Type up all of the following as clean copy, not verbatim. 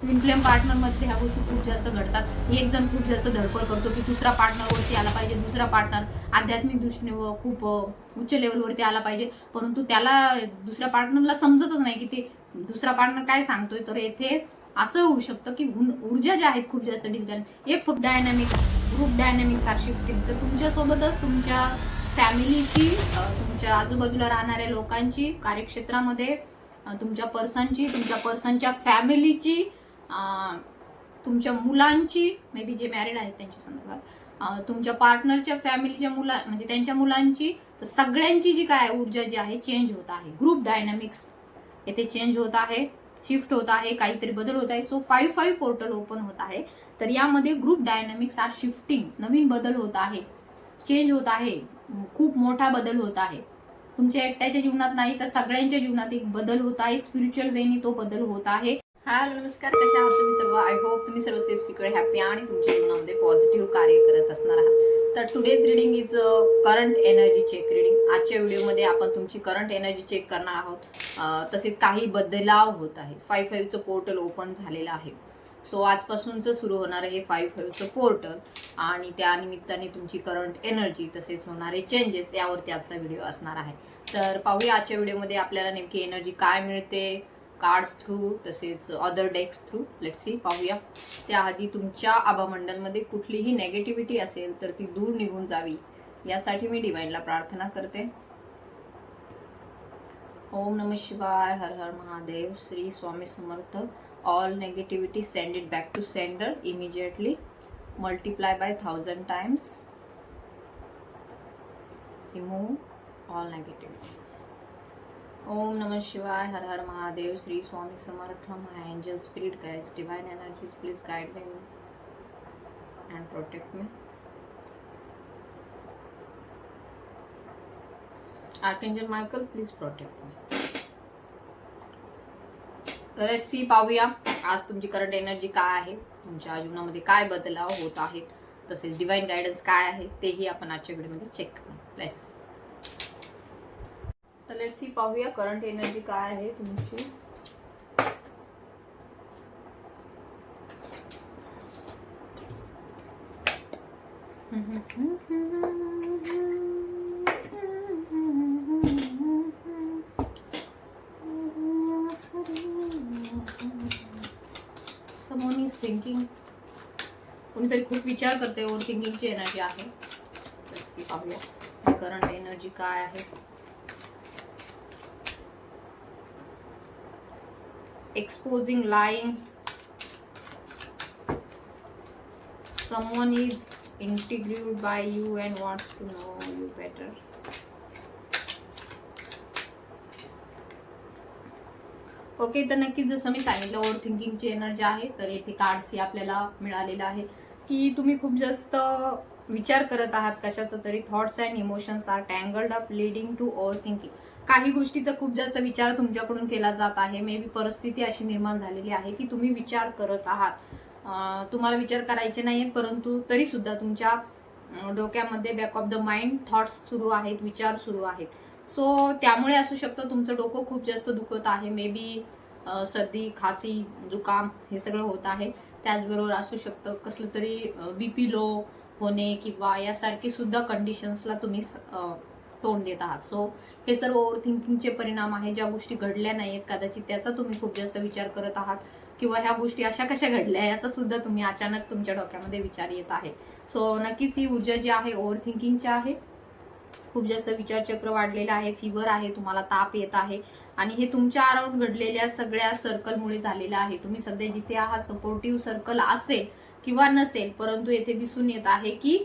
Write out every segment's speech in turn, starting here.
Twin flame partner मध्ये ह्या गोष्टी खूप जास्त घडतात. एक जण खूप जास्त धडपड करतो की दुसरा पार्टनर वरती आला पाहिजे, दुसरा पार्टनर आध्यात्मिक दृष्टीने खूप उच्च लेवलवरती आला पाहिजे, परंतु त्याला दुसऱ्या पार्टनरला समजतच नाही की ते दुसरा पार्टनर काय सांगतोय. तर येथे असं होऊ शकतं की ऊर्जा ज्या आहेत खूप जास्त डिसबॅलन्स. एक फक्त dynamics, group dynamics are shifting. तर तुमच्यासोबतच तुमच्या फॅमिलीची, तुमच्या आजूबाजूला राहणाऱ्या लोकांची, कार्यक्षेत्रामध्ये तुमच्या पर्सनच्या फॅमिलीची, तुमच्या मुलांची, मे बी जे मॅरिड आहेत त्यांच्या संदर्भात, तुमच्या पार्टनरच्या फॅमिलीच्या म्हणजे त्यांच्या मुलांची, तर सगळ्यांची जी काय ऊर्जा जी आहे चेंज होत आहे. ग्रुप डायनॅमिक्स येथे चेंज होत आहे, शिफ्ट होत आहे, काहीतरी बदल होत आहे. सो 5-5 पोर्टल ओपन होत आहे. तर यामध्ये ग्रुप डायनॅमिक्स आर शिफ्टिंग, नवीन बदल होत आहे, चेंज होत आहे, खूप मोठा बदल होत आहे. तुमच्या एकट्याच्या जीवनात नाही तर सगळ्यांच्या जीवनात एक बदल होत आहे. स्पिरिच्युअल वेनी तो बदल होत आहे. हॅलो, नमस्कार, कशा आहात तुम्ही सर्व? आय होप तुम्ही सर्व सेफ, सिक्युअर, हॅपी आणि तुमच्या जीवनामध्ये पॉझिटिव्ह कार्य करत असणार आहात. तर today's reading is current energy check reading. आजच्या व्हिडिओमध्ये आपण तुमची करंट एनर्जी चेक करणार आहोत. तसेच काही बदलाव होत आहेत. 5-5चं पोर्टल ओपन झालेलं आहे. सो आजपासूनच सुरू होणार आहे 5-5चं पोर्टल आणि त्या निमित्ताने तुमची करंट एनर्जी, तसेच होणारे चेंजेस, यावरती आजचा व्हिडिओ असणार आहे. तर पाहूया आजच्या व्हिडिओमध्ये आपल्याला नेमकी एनर्जी काय मिळते, कार्ड्स थ्रू तसेच other decks through. Let's see, पाहूया. त्याआधी तुमच्या आभामंडलमध्ये कुठलीही नेगेटिव्हिटी असेल तर ती दूर निघून जावी यासाठी मी डिवाइनला प्रार्थना करते. ओम नमः शिवाय, हर हर Mahadev, Shri Swami Samarth. All negativity send it back to sender immediately, multiply by 1000 times, remove all negativity. ओम नमः शिवाय, हर हर Mahadev, Shri Swami Samarth. My angel spirit guides, divine energies, please guide me and protect me. Archangel Michael, please protect me. तर let's see, पाहूया आज तुमची current energy काय आहे, तुमच्या जीवनामध्ये काय बदलाव होत आहेत, तसेच डिवाइन गायडन्स काय आहे तेही आपण आजच्या व्हिडिओमध्ये चेक करू. लेट्स. तर लेट्स सी, पाहूया करंट एनर्जी काय आहे तुमची. Someone is thinking. कोणीतरी खूप विचार करते, ओव्हर थिंकिंगची एनर्जी आहे. लेट्स सी, पाहूया करंट एनर्जी काय आहे. Exposing lying. Someone is intrigued by you and wants to know you better. Okay, तर नक्कीच जसं मी सांगितलं ओव्हर थिंकिंगची एनर्जी आहे. तर येथे कार्ड्स आपल्याला मिळालेलं आहे की तुम्ही खूप जास्त विचार करत आहात कशाचा तरी. Thoughts and emotions are tangled up leading to overthinking. काही गोष्टीचा खूप जास्त विचार तुमच्याकडून केला जात आहे. मे बी परिस्थिती अशी निर्माण झालेली आहे की तुम्ही विचार करत आहात. तुम्हाला विचार करायचे नाहीत, परंतु तरी सुद्धा तुमच्या डोक्यामध्ये back of the mind thoughts सुरू आहेत, विचार सुरू आहेत. सो त्यामुळे असू शकतं तुमचं डोकं खूप जास्त दुखत आहे. मे बी सर्दी, खासी, जुकाम हे सगळं होत आहे. त्याचबरोबर असू शकतं कसलं तरी बीपी लो होणे किंवा यासारखी सुद्धा कंडिशन्सला तुम्ही तोंड देत आहात. सो हे सर्व ओव्हर थिंकिंगचे परिणाम आहे. ज्या गोष्टी घडल्या नाहीत कदाचित त्याचा तुम्ही खूप जास्त विचार करत आहात, किंवा ह्या गोष्टी अशा कशा घडल्या याचा सुद्धा तुम्ही अचानक तुमच्या डोक्यामध्ये विचार येत आहे. सो नक्कीच ही ऊर्जा जी आहे ओव्हर थिंकिंगची आहे. खूप जास्त विचारचक्र वाढलेलं आहे, फिवर आहे, तुम्हाला ताप येत आहे आणि हे तुमच्या अराउंड घडलेल्या सगळ्या सर्कलमुळे झालेलं आहे. तुम्ही सध्या जिथे आहात सपोर्टिव्ह सर्कल असेल किंवा नसेल, परंतु येथे दिसून येत आहे की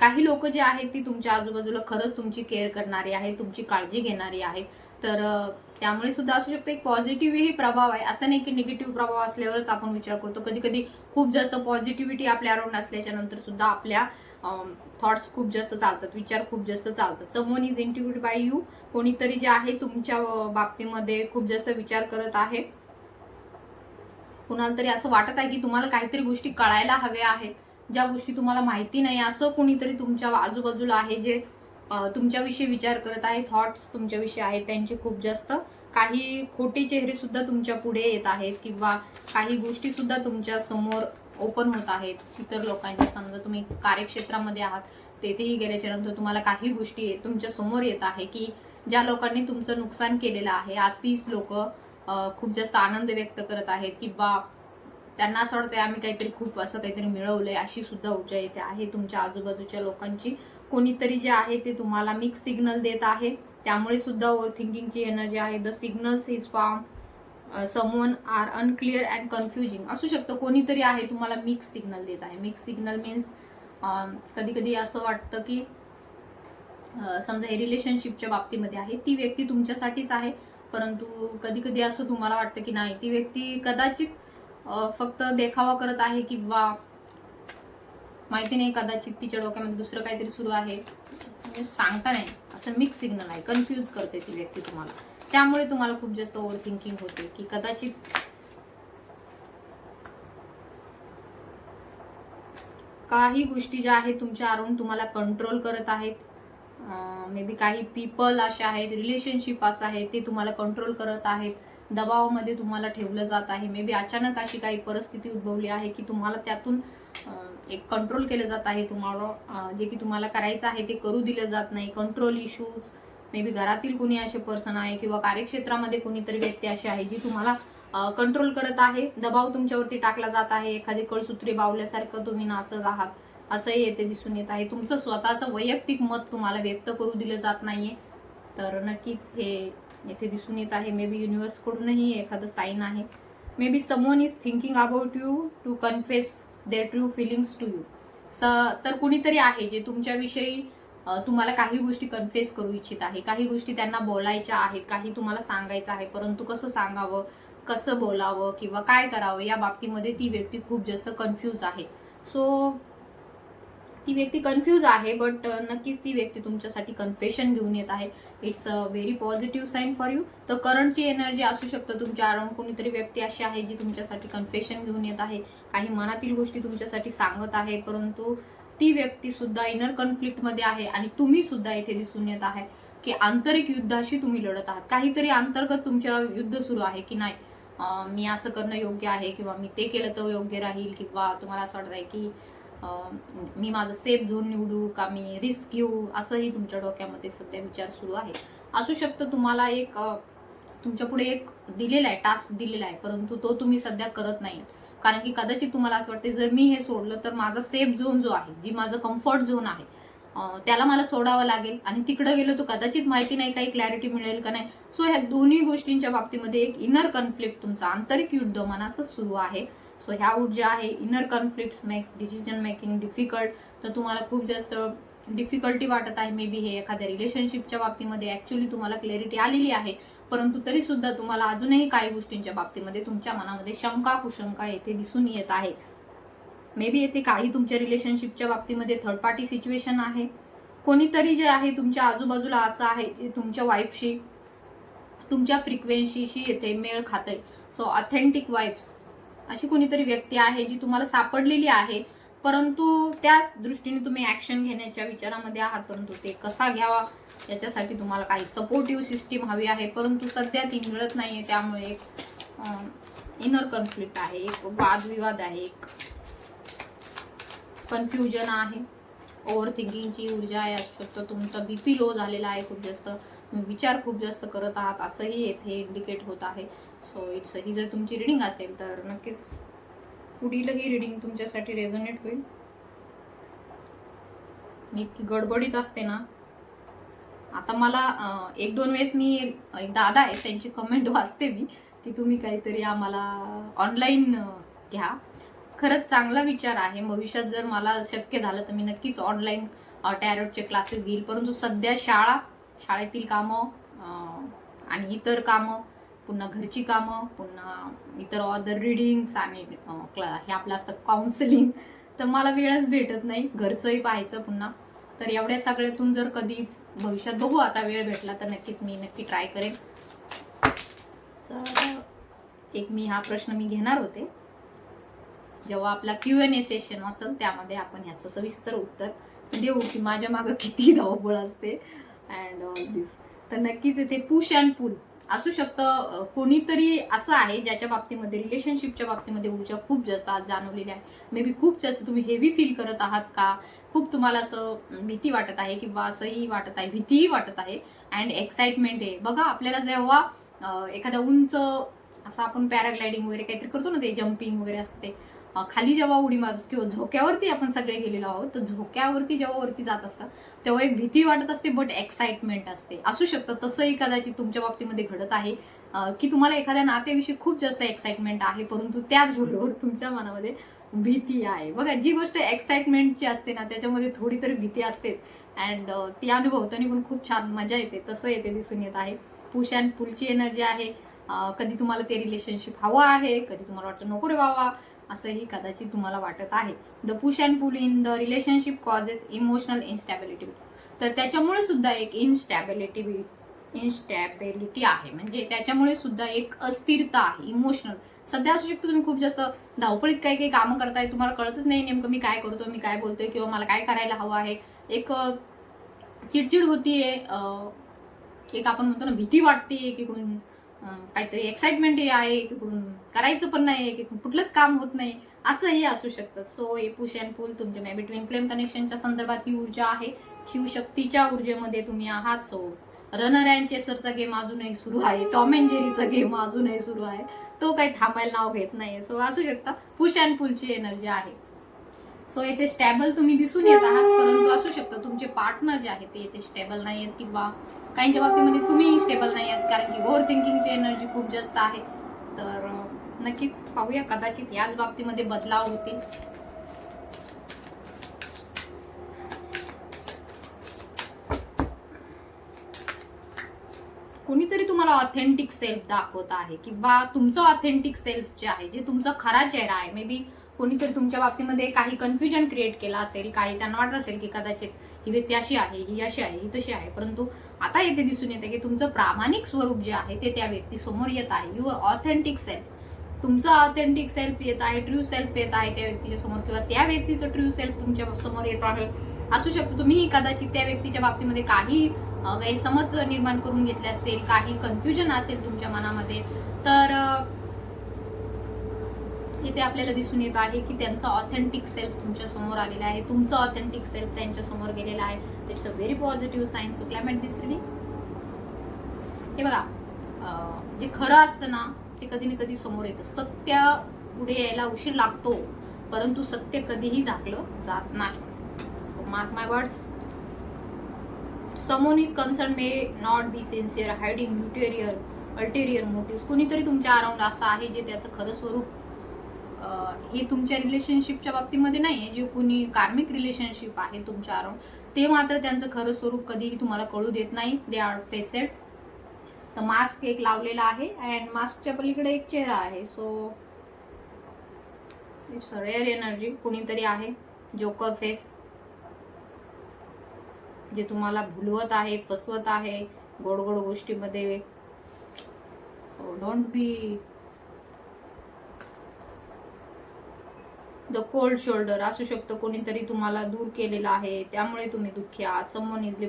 काही लोक जे आहेत ती तुमच्या आजूबाजूला खरंच तुमची केअर करणारी आहेत, तुमची काळजी घेणारी आहेत. तर त्यामुळे सुद्धा असू शकतं एक पॉझिटिव्ह प्रभाव आहे. असं नाही की निगेटिव्ह प्रभाव असल्यावरच आपण विचार करतो. कधी कधी खूप जास्त पॉझिटिव्हिटी आपल्या अराउंड असल्याच्या नंतर सुद्धा आपल्या थॉट्स खूप जास्त चालतात, विचार खूप जास्त चालतात. समवन इज इंट्युड बाय यू. कोणीतरी जे आहे तुमच्या बाबतीमध्ये खूप जास्त विचार करत आहे. कुणाला तरी असं वाटत आहे की तुम्हाला काहीतरी गोष्टी कळायला हव्या आहेत, ज्या गोष्टी तुम्हाला माहिती नाही. असं कुणीतरी तुमच्या आजूबाजूला आहे जे तुमच्याविषयी विचार करत आहे. थॉट्स तुमच्याविषयी आहेत त्यांचे खूप जास्त काही खोटे चेहरे सुद्धा तुमच्या पुढे येत आहेत किंवा काही गोष्टी सुद्धा तुमच्या समोर ओपन होत आहेत इतर लोकांच्या. समजा तुम्ही कार्यक्षेत्रामध्ये आहात, तेथेही गेल्याच्या नंतर तुम्हाला काही गोष्टी तुमच्या समोर येत आहे की ज्या लोकांनी तुमचं नुकसान केलेलं आहे, आज तीच लोक खूप जास्त आनंद व्यक्त करत आहेत किंवा त्यांना असं वाटतंय आम्ही काहीतरी खूप असं काहीतरी मिळवलंय, अशी सुद्धा ऊर्जा येते आहे तुमच्या आजूबाजूच्या लोकांची. कोणीतरी जे आहे ते तुम्हाला मिक्स सिग्नल देत आहे, त्यामुळे सुद्धा ओव्हर थिंकिंगची एनर्जी आहे. The signals is from someone are unclear and confusing असू शकतं. कोणीतरी आहे तुम्हाला मिक्स सिग्नल देत आहे. मिक्स सिग्नल मीन्स कधी कधी असं वाटतं की समजा हे रिलेशनशिपच्या बाबतीमध्ये आहे, ती व्यक्ती तुमच्यासाठीच आहे, परंतु कधी कधी असं तुम्हाला वाटतं की नाही, ती व्यक्ती कदाचित फक्त देखावा करत आहे किंवा माहिती नाही, कदाचित तिच्या डोक्यामध्ये दुसरं काहीतरी सुरू आहे, म्हणजे सांगता नाही. असं मिक्स सिग्नल आहे, कन्फ्यूज करते ती व्यक्ती तुम्हाला. त्यामुळे तुम्हाला खूप जास्त ओव्हर थिंकिंग होते की कदाचित काही गोष्टी ज्या आहेत तुमच्या अराउंड तुम्हाला कंट्रोल करत आहेत. मे बी काही पीपल असे आहेत, रिलेशनशिप असं आहे ते तुम्हाला कंट्रोल करत आहेत, दबावामध्ये तुम्हाला ठेवलं जात आहे. मे बी अचानक अशी काही परिस्थिती उद्भवली आहे की तुम्हाला त्यातून एक कंट्रोल केलं जात आहे. तुम्हाला जे की तुम्हाला करायचं आहे ते करू दिलं जात नाही. कंट्रोल इश्यूज, मे बी घरातील कोणी असे पर्सन आहे किंवा कार्यक्षेत्रामध्ये कोणीतरी व्यक्ती अशी आहे जी तुम्हाला कंट्रोल करत आहे, दबाव तुमच्यावरती टाकला जात आहे. एखादी कळसूत्री बावल्यासारखं तुम्ही नाचत आहात असंही येथे दिसून येत आहे. तुमचं स्वतःचं वैयक्तिक मत तुम्हाला व्यक्त करू दिलं जात नाहीये, तर नक्कीच हे येथे दिसून येत आहे. मे बी युनिव्हर्स कडूनही एखादं साईन आहे. Maybe someone is thinking about you to confess their true feelings to you. तर कुणीतरी आहे जे तुमच्याविषयी तुम्हाला काही गोष्टी कन्फेस करू इच्छित आहे, काही गोष्टी त्यांना बोलायच्या आहेत, काही तुम्हाला सांगायचं आहे, परंतु कसं सांगावं, कसं बोलावं किंवा काय करावं या बाबतीमध्ये ती व्यक्ती खूप जास्त कन्फ्यूज आहे. सो ती व्यक्ती कन्फ्यूज आहे, बट नक्कीच ती व्यक्ती तुमच्यासाठी कन्फेशन घेऊन येत आहे. It's a very positive sign for you. तर करंटची एनर्जी असू शकतं तुमच्या अराउंड कोणीतरी व्यक्ती अशी आहे जी तुमच्यासाठी कन्फेशन घेऊन येत आहे, काही मनातील गोष्टी तुमच्यासाठी सांगत आहे, परंतु ती व्यक्ती सुद्धा इनर कॉन्फ्लिक्टमध्ये आहे आणि तुम्ही सुद्धा इथे दिसून येत आहे की आंतरिक युद्धाशी तुम्ही लढत आहात. काहीतरी अंतर्गत तुमच्या युद्ध सुरू आहे की नाही, मी असं करणं योग्य आहे किंवा मी ते केलं तर योग्य राहील, किंवा तुम्हाला असं वाटत आहे की मी माझं सेफ झोन निवडू का मी रिस्क घेऊ, असंही तुमच्या डोक्यामध्ये सध्या विचार सुरू आहे. असू शकतं तुम्हाला एक तुमच्या पुढे एक दिलेला आहे, टास्क दिलेला आहे, परंतु तो तुम्ही सध्या करत नाही. कारण की कदाचित तुम्हाला असं वाटते जर मी हे सोडलं तर माझा सेफ झोन जो आहे, जी माझं कम्फर्ट झोन आहे, त्याला मला सोडावं लागेल आणि तिकडे गेलो तर कदाचित माहिती नाही काही क्लॅरिटी मिळेल का नाही. सो ह्या दोन्ही गोष्टींच्या बाबतीमध्ये एक इनर कॉन्फ्लिक्ट, तुमचं आंतरिक युद्ध मनाचं सुरू आहे. सो ह्या ऊर्जा आहे inner conflicts makes decision making difficult. तर तुम्हाला खूप जास्त डिफिकल्टी वाटत आहे. मे बी हे एखाद्या रिलेशनशिपच्या बाबतीमध्ये ऍक्च्युली तुम्हाला क्लॅरिटी आलेली आहे, परंतु तरी सुद्धा तुम्हाला अजूनही काही गोष्टींच्या बाबतीमध्ये तुमच्या मनामध्ये शंका कुशंका येथे दिसून येत आहे. मे बी येथे काही तुमच्या रिलेशनशिपच्या बाबतीमध्ये थर्ड पार्टी सिच्युएशन आहे. कोणीतरी जे आहे तुमच्या आजूबाजूला असं आहे जे तुमच्या वाईफशी, तुमच्या फ्रिक्वेन्सीशी येथे मेळ खातंय. सो ऑथेंटिक वाईफ्स अशी कोणीतरी व्यक्ती आहे जी तुम्हाला सापडलेली आहे, परंतु त्याच दृष्टीने तुम्ही ऍक्शन घेण्याच्या विचारामध्ये आहात, परंतु ते कसा घ्यावा याच्यासाठी तुम्हाला काही सपोर्टिव्ह सिस्टीम हवी आहे, परंतु सध्या ती मिळत नाहीये. त्यामुळे एक इनर कॉन्फ्लिक्ट आहे, एक वादविवाद आहे, एक कन्फ्युजन आहे, ओव्हर थिंकिंगची ऊर्जा आहे. असू शकतो तुमचा बीपी लो झालेला आहे खूप जास्त, तुम्ही विचार खूप जास्त करत आहात असंही येथे इंडिकेट होत आहे. सो इट्स ही जर तुमची रिडिंग असेल तर नक्कीच पुढील ही रिडिंग तुमच्यासाठी रेझोनेट होईल. मी इतकी गडबडीत असते ना, आता मला एक दोन वेळेस मी एक दादा आहे त्यांची कमेंट वाचते मी की तुम्ही काहीतरी आम्हाला ऑनलाईन घ्या. खरंच चांगला विचार आहे. भविष्यात जर मला शक्य झालं तर मी नक्कीच ऑनलाईन टॅरोटचे क्लासेस घेईल, परंतु सध्या शाळेतील कामं आणि इतर कामं, पुन्हा घरची कामं, पुन्हा इतर अदर रिडिंग्स आणि हे आपलं असतं काउन्सिलिंग, तर मला वेळच भेटत नाही. घरचंही पाहायचं पुन्हा. तर एवढ्या सगळ्यातून जर कधी भविष्यात बघू आता वेळ भेटला तर नक्की ट्राय करेन. तर एक मी हा प्रश्न घेणार होते जेव्हा आपला Q&A सेशन असेल त्यामध्ये आपण ह्याचं सविस्तर उत्तर देऊ की माझ्या मागं किती धावपळ असते अँड ऑल दिस. तर नक्कीच इथे पुश अँड पुल असू शकतं कोणीतरी असं आहे ज्याच्या बाबतीमध्ये रिलेशनशिपच्या बाबतीमध्ये ऊर्जा खूप जास्त आज जाणवलेली आहे. मे बी खूप जास्त तुम्ही हेवी फील करत आहात का, खूप तुम्हाला असं भीती वाटत आहे किंवा असंही वाटत आहे, भीतीही वाटत आहे अँड एक्साइटमेंट आहे. बघा आपल्याला जेव्हा एखाद्या उंच असं आपण पॅराग्लायडिंग वगैरे काहीतरी करतो ना, ते जम्पिंग वगैरे असते, खाली जेव्हा उडी मारतो किंवा झोक्यावरती आपण सगळे गेलेलो आहोत, तर झोक्यावरती जेव्हा वरती जात असतात तेव्हा एक भीती वाटत असते बट एक्साइटमेंट असते. असू शकतं तसंही कदाचित तुमच्या बाबतीमध्ये घडत आहे की तुम्हाला एखाद्या नात्याविषयी खूप जास्त एक्साइटमेंट आहे, परंतु त्याचबरोबर तुमच्या मनामध्ये भीती आहे. बघा जी गोष्ट एक्साइटमेंटची असते ना त्याच्यामध्ये थोडी तरी भीती असतेच अँड ती अनुभवताना पण खूप छान मजा येते, तसं येते दिसून येत आहे. पुश अँड पुलची एनर्जी आहे. कधी तुम्हाला ते रिलेशनशिप हवं आहे, कधी तुम्हाला वाटतं नको रे बाबा, असंही कदाचित तुम्हाला वाटत आहे. The push and pull in the relationship causes emotional instability. तर त्याच्यामुळे सुद्धा एक इन्स्टॅबिलिटी आहे, म्हणजे त्याच्यामुळे सुद्धा एक अस्थिरता आहे इमोशनल. सध्या असू शकतो तुम्ही खूप जास्त धावपळीत काही काही कामं करताय, तुम्हाला कळतच नाही नेमकं मी काय करतोय, मी काय बोलतोय किंवा मला काय करायला हवं आहे. एक चिडचिड होतीये, एक आपण म्हणतो ना भीती वाटते, एकीकडून काहीतरी एक्साइटमेंट आहे, एकीकडून करायचं पण नाही, एकीकडून कुठलंच काम होत नाही, असंही असू शकतं. सो हे पुश अँड पुल तुमच्या मे बिटवीन फ्लेम कनेक्शनच्या संदर्भात ही ऊर्जा आहे. शिवशक्तीच्या ऊर्जेमध्ये तुम्ही आहात. सो रनर अँड चेसरचा गेम अजूनही सुरू आहे, टॉम अँड जेरीचा गेम अजूनही सुरू आहे, तो काही थांबायला नाव घेत नाहीये. सो असू शकता पुश अँड पुलची एनर्जी आहे. सो येथे स्टेबल तुम्ही दिसून येत आहात, परंतु असू शकतं तुमचे पार्टनर जे आहे ते येथे स्टेबल नाही आहेत किंवा काहींच्या बाबतीमध्ये तुम्ही स्टेबल नाही आहात, कारण की ओव्हर थिंकिंगची एनर्जी खूप जास्त आहे. तर नक्कीच पाहूया, कदाचित याच बाबतीमध्ये बदलाव होतील. कोणीतरी तुम्हाला ऑथेंटिक सेल्फ दाखवत आहे किंवा तुमचं ऑथेंटिक सेल्फ जे आहे, जे तुमचा खरा चेहरा आहे, मे बी कोणीतरी तुमच्या बाबतीमध्ये काही कन्फ्युजन क्रिएट केलं असेल, काही त्यांना वाटत असेल की कदाचित ही व्यक्ती अशी आहे, ही अशी आहे, ही तशी आहे, परंतु आता येथे दिसून येते की तुमचं प्रामाणिक स्वरूप जे आहे ते त्या व्यक्ती समोर येत आहे. युअर ऑथेंटिक सेल्फ, तुमचं ऑथेंटिक सेल्फ येत आहे, ट्रू सेल्फ येत आहे त्या व्यक्तीच्या समोर किंवा त्या व्यक्तीचं ट्रू सेल्फ तुमच्या समोर येत आहे. असू शकतो तुम्ही कदाचित त्या व्यक्तीच्या बाबतीमध्ये काही गैरसमज निर्माण करून घेतले असतील, काही कन्फ्युजन असेल तुमच्या मनामध्ये, तर इथे आपल्याला दिसून येत आहे की त्यांचा ऑथेंटिक सेल्फ तुमच्या समोर आलेला आहे, तुमचं ऑथेंटिक सेल्फ त्यांच्या समोर गेलेला आहे. It's a very positive sign. So claim it this reading. हे बघा, जे खरं असतं ना ते कधी ना कधी समोर येतं. सत्य पुढे यायला उशीर लागतो, परंतु सत्य कधीही झाकलं जात नाही. So mark my words. Someone is concerned may not be sincere, hiding ulterior motives. कुणीतरी तुमच्या अराउंड असं आहे जे त्याचं खरं स्वरूप, हे तुमच्या रिलेशनशिपच्या बाबतीमध्ये नाहीये, जे कुणी कार्मिक रिलेशनशिप आहे तुमच्या अराउंड, ते मात्र त्यांचं खरं स्वरूप कधीही तुम्हाला कळू देत नाही. They are facet. तर मास्क एक लावलेला आहे अँड मास्कच्या पलीकडे एक चेहरा आहे. So it's a rare energy. कुणीतरी आहे जोकर फेस, जे तुम्हाला भुलवत आहे, फसवत आहे गोड गोड गोष्टीमध्ये. So don't be the cold shoulder. असू शकतं कोणीतरी तुम्हाला दूर केलेलं आहे, त्यामुळे तुम्ही दुःखी आहात. Someone is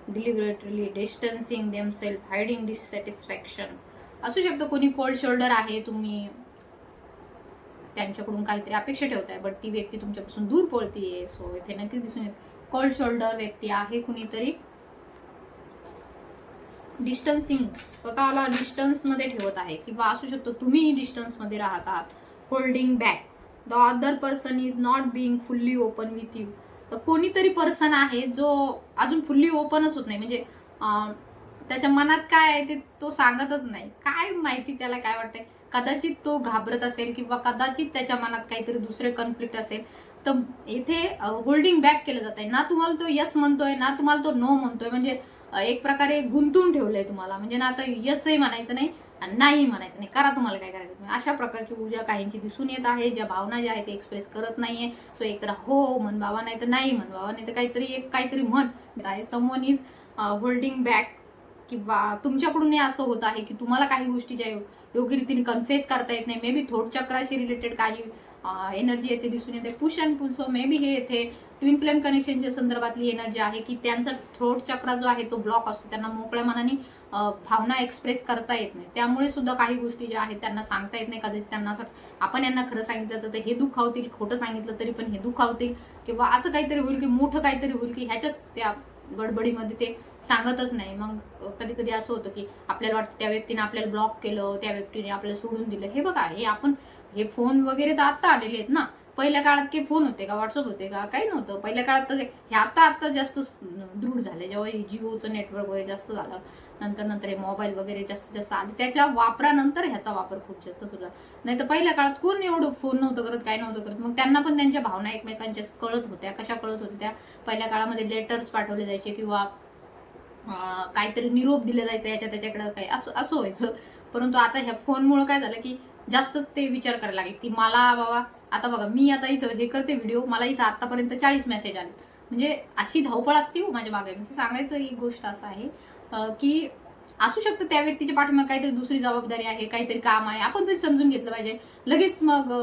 deliberately distancing themselves, hiding dissatisfaction. असू शकतं कोणी कोल्ड शोल्डर आहे, तुम्ही त्यांच्याकडून काहीतरी अपेक्षा ठेवताय बट ती व्यक्ती तुमच्यापासून दूर पळतीये. सो इथे नक्कीच दिसून येत कोल्ड शोल्डर व्यक्ती आहे कुणीतरी. डिस्टन्सिंग, स्वतःला डिस्टन्स मध्ये ठेवत आहे किंवा असू शकतो तुम्ही डिस्टन्स मध्ये राहत आहात. Holding back. The other person is not being fully open with you. तर कोणीतरी पर्सन आहे जो अजून फुल्ली ओपनच होत नाही, म्हणजे त्याच्या मनात काय आहे ते तो सांगतच नाही. काय माहिती त्याला काय वाटतंय, कदाचित तो घाबरत असेल किंवा कदाचित त्याच्या मनात काहीतरी दुसरे कॉन्फ्लिक्ट असेल. तर इथे होल्डिंग बॅक केलं जात आहे. ना तुम्हाला तो यस म्हणतोय ना तुम्हाला तो नो म्हणतोय, म्हणजे एक प्रकारे गुंतून ठेवलंय तुम्हाला, म्हणजे ना आता यसही म्हणायचं नाही आणि नाही म्हणायचं नाही, करा तुम्हाला काय करायचं. अशा प्रकारची ऊर्जा काहींची दिसून येत आहे, ज्या भावना ज्या आहेत ते एक्सप्रेस करत नाहीये. सो एक तर हो म्हण बाबा, नाही तर नाही म्हण बाबा, नाही तर काहीतरी म्हण आहे. समवन इज होल्डिंग बॅक किंवा तुमच्याकडून असं होत आहे की तुम्हाला काही गोष्टी ज्या योग्य रीतीने कन्फेस करता येत नाही. मे बी थोट चक्राशी रिलेटेड काही एनर्जी येते, दिसून येते. Push and pull, so maybe हे येथे ट्विन फ्लेम कनेक्शनच्या संदर्भातली एनर्जी आहे की त्यांचा थ्रोट चक्र जो आहे तो ब्लॉक असतो, त्यांना मोकळ्या मनाने भावना एक्सप्रेस करता येत नाही. त्यामुळे सुद्धा काही गोष्टी ज्या आहेत त्यांना सांगता येत नाही. कदाचित त्यांना असं आपण यांना खरं सांगितलं तर हे दुखावतील, खोटं सांगितलं तरी पण हे दुखावतील, किंवा असं काहीतरी होईल की मोठं काहीतरी होईल की ह्याच्याच त्या गडबडीमध्ये ते सांगतच नाही. मग कधी कधी असं होतं की आपल्याला वाटतं त्या व्यक्तीने आपल्याला ब्लॉक केलं, त्या व्यक्तीने आपल्याला सोडून दिलं. हे बघा, हे आपण हे फोन वगैरे तर आता आलेले आहेत ना. पहिल्या काळात काही फोन होते का, व्हॉट्सअप होते का, काही नव्हतं. पहिल्या काळात तर हे आता जास्त दृढ झाले, जेव्हा जिओचं नेटवर्क वगैरे जास्त झालं, नंतर हे मोबाईल वगैरे जास्तीत जास्त आले, त्याच्या वापरानंतर ह्याचा वापर खूप जास्त सुद्धा. नाही तर पहिल्या काळात कोण एवढं फोन नव्हतं करत, काय नव्हतं करत. मग त्यांना पण त्यांच्या भावना एकमेकांच्या कळत होत्या. कशा कळत होत्या त्या? पहिल्या काळामध्ये लेटर्स पाठवले जायचे किंवा काहीतरी निरोप दिला जायचा याच्या त्याच्याकडे, काही असं व्हायचं. परंतु आता ह्या फोनमुळे काय झालं की जास्तच ते विचार करायला लागले की मला बाबा, आता बघा मी आता इथं हे करते व्हिडिओ, मला इथं आतापर्यंत 40 मेसेज आले. म्हणजे अशी धावपळ असते हो माझ्या मागे. म्हणजे सांगायचं एक गोष्ट असं आहे की असू शकतं त्या व्यक्तीच्या पाठीमागे काहीतरी दुसरी जबाबदारी आहे, काहीतरी काम आहे, आपण पण समजून घेतलं पाहिजे. लगेच मग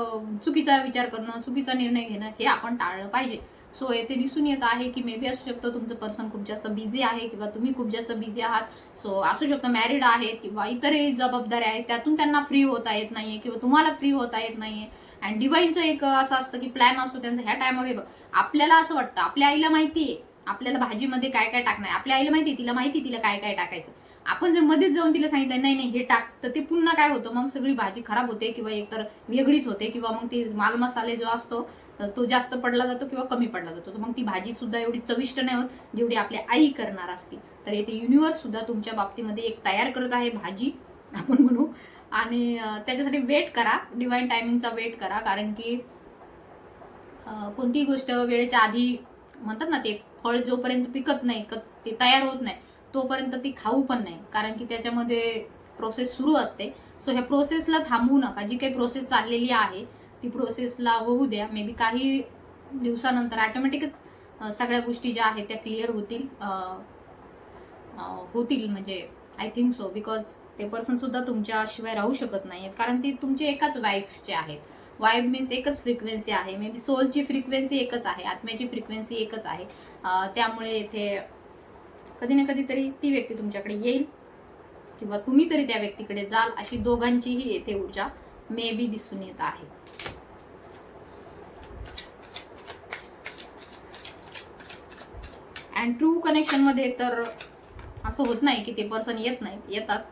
चुकीचा विचार करणं, चुकीचा निर्णय घेणं हे आपण टाळलं पाहिजे. सो येथे दिसून येत आहे की मे बी असू शकतं तुमचं पर्सन खूप जास्त बिझी आहे किंवा तुम्ही खूप जास्त बिझी आहात. सो असू शकतं मॅरिड आहेत किंवा इतरही जबाबदाऱ्या आहेत, त्यातून त्यांना फ्री होता येत नाहीये किंवा तुम्हाला फ्री होता येत नाहीये. अँड डिवाईनचं एक असं असतं की प्लॅन असतो त्यांचा ह्या टायमावर. हे बघ, आपल्याला असं वाटतं आपल्या आईला माहितीये आपल्याला भाजीमध्ये काय काय टाकणार, आपल्या आईला माहिती, तिला माहिती तिला काय काय टाकायचं. आपण जर मध्येच जाऊन तिला सांगितलं नाही नाही हे टाक, तर ते पुन्हा काय होतं, मग सगळी भाजी खराब होते किंवा एकतर वेगळीच होते किंवा मग ती माल मसाले जो असतो तो जास्त पडला जातो किंवा कमी पडला जातो. तर मग ती भाजी सुद्धा एवढी चविष्ट नाही होत जेवढी आपली आई करणार असते. तर येथे युनिव्हर्स सुद्धा तुमच्या बाबतीमध्ये एक तयार करत आहे भाजी आपण म्हणू. आणि त्याच्यासाठी वेट करा, डिवाइन टायमिंगचा वेट करा. कारण की कोणतीही गोष्ट वेळेच्या आधी म्हणतात ना, ते फळ जोपर्यंत पिकत नाही, ते तयार होत नाही, तोपर्यंत ती खाऊ पण नाही. कारण की त्याच्यामध्ये प्रोसेस सुरू असते. सो ह्या प्रोसेसला थांबवू नका. जी काही प्रोसेस चाललेली आहे ती प्रोसेसला होऊ द्या. मे बी काही दिवसानंतर ऑटोमॅटिकच सगळ्या गोष्टी ज्या आहेत त्या क्लिअर होतील. म्हणजे आय थिंक सो. बिकॉज ते पर्सन सुद्धा तुमच्याशिवाय राहू शकत नाहीत, कारण ती तुमचे एकाच वाईफचे आहेत. वाईफ मीन्स एकच फ्रिक्वेन्सी आहे. मे बी सोलची फ्रिक्वेन्सी एकच आहे, आत्म्याची फ्रिक्वेन्सी एकच आहे. त्यामुळे इथे कधी ना कधीतरी ती व्यक्ती तुमच्याकडे येईल किंवा तुम्ही तरी त्या व्यक्तीकडे जाल, अशी दोघांचीही येथे ऊर्जा मे बी दिसून येत आहे. अँड ट्रू कनेक्शन मध्ये तर असं होत नाही की ते पर्सन येत नाहीत, येतात,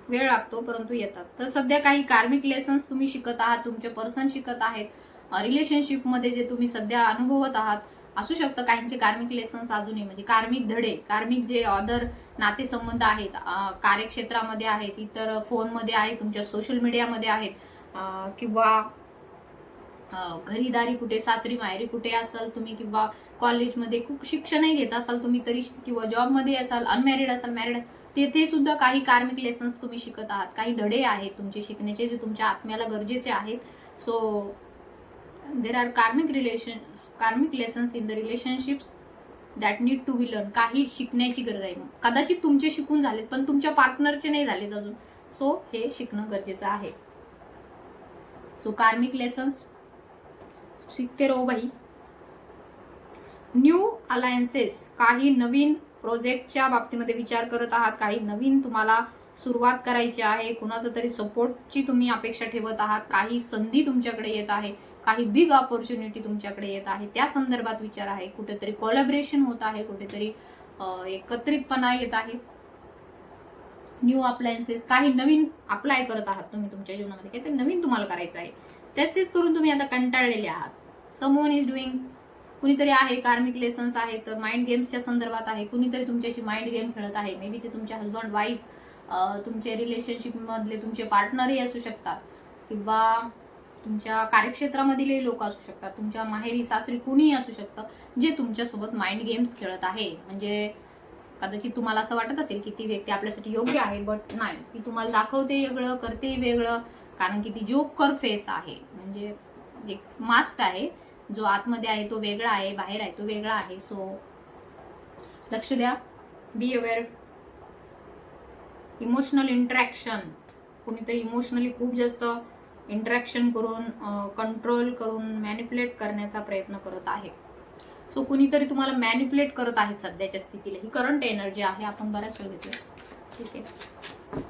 वेळ लागतो परंतु येतात. तर सध्या काही कार्मिक लेसन्स तुम्ही शिकत आहात, तुमचे पर्सन शिकत आहेत. रिलेशनशिपमध्ये जे तुम्ही सध्या अनुभवत आहात, असू शकतं काहींचे कार्मिक लेसन्स अजूनही, म्हणजे कार्मिक धडे, कार्मिक जे अदर नातेसंबंध आहेत, कार्यक्षेत्रामध्ये आहेत, इतर फोनमध्ये आहेत, तुमच्या सोशल मीडियामध्ये आहेत, किंवा घरीदारी कुठे, सासरी माहेरी कुठे असाल तुम्ही, किंवा कॉलेजमध्ये खूप शिक्षणही घेत असाल तुम्ही तरी, किंवा जॉबमध्ये असाल, अनमॅरिड असाल, मॅरिड, तेथे सुद्धा काही कार्मिक लेसन्स तुम्ही शिकत आहात. काही धडे आहेत तुमचे शिकण्याचे जे तुमच्या आत्म्याला गरजेचे आहेत. So there are karmic lessons in the relationships that need to be learn. काही शिकण्याची गरज आहे. कदाचित तुमचे शिकून झालेत पण तुमच्या पार्टनरचे नाही झालेत अजून. सो हे शिकणं गरजेचं आहे. सो कार्मिक लेसन्स शिकते रहो भाई. न्यू अलायन्सेस, काही नवीन प्रोजेक्टच्या बाबतीमध्ये विचार करत आहात, काही नवीन तुम्हाला सुरुवात करायची आहे, कुणाचं तरी सपोर्टची तुम्ही अपेक्षा ठेवत आहात, काही संधी तुमच्याकडे येत आहे, काही बिग ऑपॉर्च्युनिटी तुमच्याकडे येत आहे, त्या संदर्भात विचार आहे. कुठेतरी कोलॅबरेशन होत आहे, कुठेतरी एकत्रितपणा येत आहे. न्यू अप्लायन्सेस, काही नवीन अप्लाय करत आहात तुम्ही तुमच्या जीवनामध्ये, काहीतरी नवीन तुम्हाला करायचं आहे. तेच करून तुम्ही आता कंटाळलेले आहात. समवन इज डुईंग, कुणीतरी आहे, कार्मिक लेसन्स आहे तर माइंड गेम्सच्या संदर्भात आहे. कुणीतरी तुमच्याशी माइंड गेम खेळत आहे. मे बी ते तुमचे हजबंड, वाईफ, तुमचे रिलेशनशिप मधले तुमचे पार्टनरही असू शकतात, किंवा तुमच्या कार्यक्षेत्रामधीलही लोक असू शकतात, तुमच्या माहेरी सासरी कुणीही असू शकतं जे तुमच्यासोबत माइंड गेम्स खेळत आहे. म्हणजे कदाचित तुम्हाला असं वाटत असेल की ती व्यक्ती आपल्यासाठी योग्य आहे, बट नाही, ती तुम्हाला दाखवते वेगळं, करते वेगळं, कारण की ती जोकर फेस आहे. म्हणजे एक मास्क आहे, जो आतमध्ये आहे तो वेगळा आहे, बाहेर आहे तो वेगळा आहे. सो लक्ष द्या, बी अवेअर. इमोशनल इंटरॅक्शन, कुणीतरी इमोशनली खूप जास्त इंटरॅक्शन करून कंट्रोल करून मॅनिप्युलेट करण्याचा प्रयत्न करत आहे. सो कुणीतरी तुम्हाला मॅनिप्युलेट करत आहे सध्याच्या स्थितीला. ही करंट एनर्जी आहे. आपण बऱ्याच वेळ घेतोय. ठीक आहे.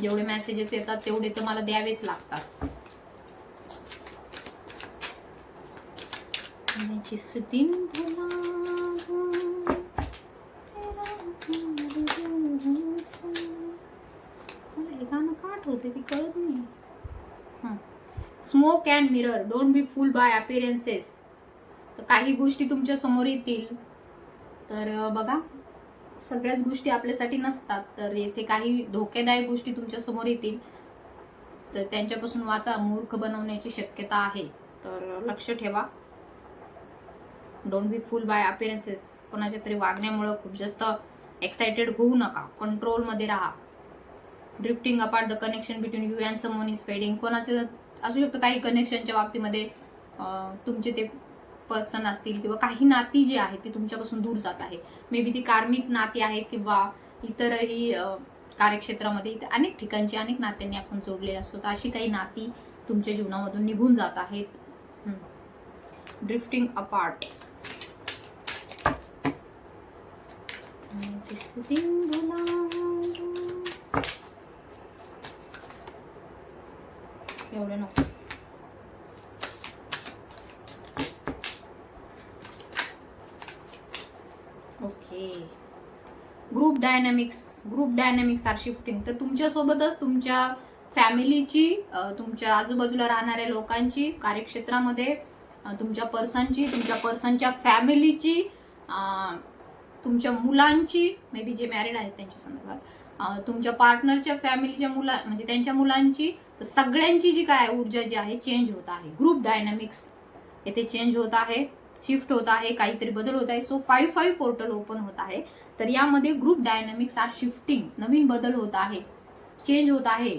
जेवढे मेसेजेस येतात तेवढे तर मला द्यावेच लागतात. जिस दिन भुला मला हे गाणं का आठवते ती कळत नाही. Smoke and mirror, don't be fool by appearances. तर काही गोष्टी तुमच्या समोर येतील, तर बघा सगळ्याच गोष्टी आपल्यासाठी नसतात. तर येथे काही धोकेदायक गोष्टी तुमच्या समोर येतील, तर त्यांच्यापासून वाचा. मूर्ख बनवण्याची शक्यता आहे, तर लक्ष ठेवा. Don't be fool by appearances. कोणाच्या तरी वागण्यामुळे खूप जास्त एक्साइटेड होऊ नका. कंट्रोलमध्ये राहा. Drifting apart, the connection between you and someone is fading. कोणाचे असू शकतं काही कनेक्शनच्या बाबतीमध्ये तुमचे ते पर्सन असतील किंवा काही नाती जी आहेत ती तुमच्यापासून दूर जात आहे. मे बी ती कार्मिक नाती आहेत किंवा इतरही कार्यक्षेत्रामध्ये अनेक ठिकाणची अनेक नात्यांनी आपण जोडलेले असतो. तर अशी काही नाती तुमच्या जीवनामधून निघून जात आहेत. Drifting apart. एवढं नको. Okay. Group dynamics are shifting. तर तुमच्यासोबतच तुमच्या फॅमिलीची, तुमच्या आजूबाजूला राहणाऱ्या लोकांची, कार्यक्षेत्रामध्ये तुमच्या पर्सनच्या फॅमिलीची, तुमच्या मुलांची, मे बी जे मॅरिड आहेत त्यांच्या संदर्भात, तुमच्या पार्टनरच्या फॅमिलीच्या म्हणजे त्यांच्या मुलांची, तर सगळ्यांची जी काय ऊर्जा जी आहे चेंज होत आहे. ग्रुप डायनॅमिक्स येथे चेंज होत आहे, शिफ्ट होत आहे, काहीतरी बदल होत आहे. सो 5-5 पोर्टल ओपन होत आहे. तर यामध्ये ग्रुप डायनॅमिक्स आर शिफ्टिंग. नवीन बदल होत आहे, चेंज होत आहे,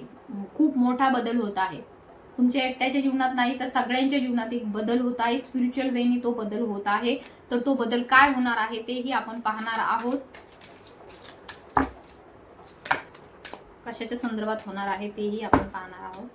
खूप मोठा बदल होत आहे. तुमच्या एकट्याच्या जीवनात नाही तर सगळ्यांच्या जीवनात एक बदल होत आहे. स्पिरिच्युअल वेनी तो बदल होत आहे. तर तो बदल काय होणार आहे तेही आपण पाहणार आहोत. कशाच्या संदर्भात होणार आहे तेही आपण पाहणार आहोत.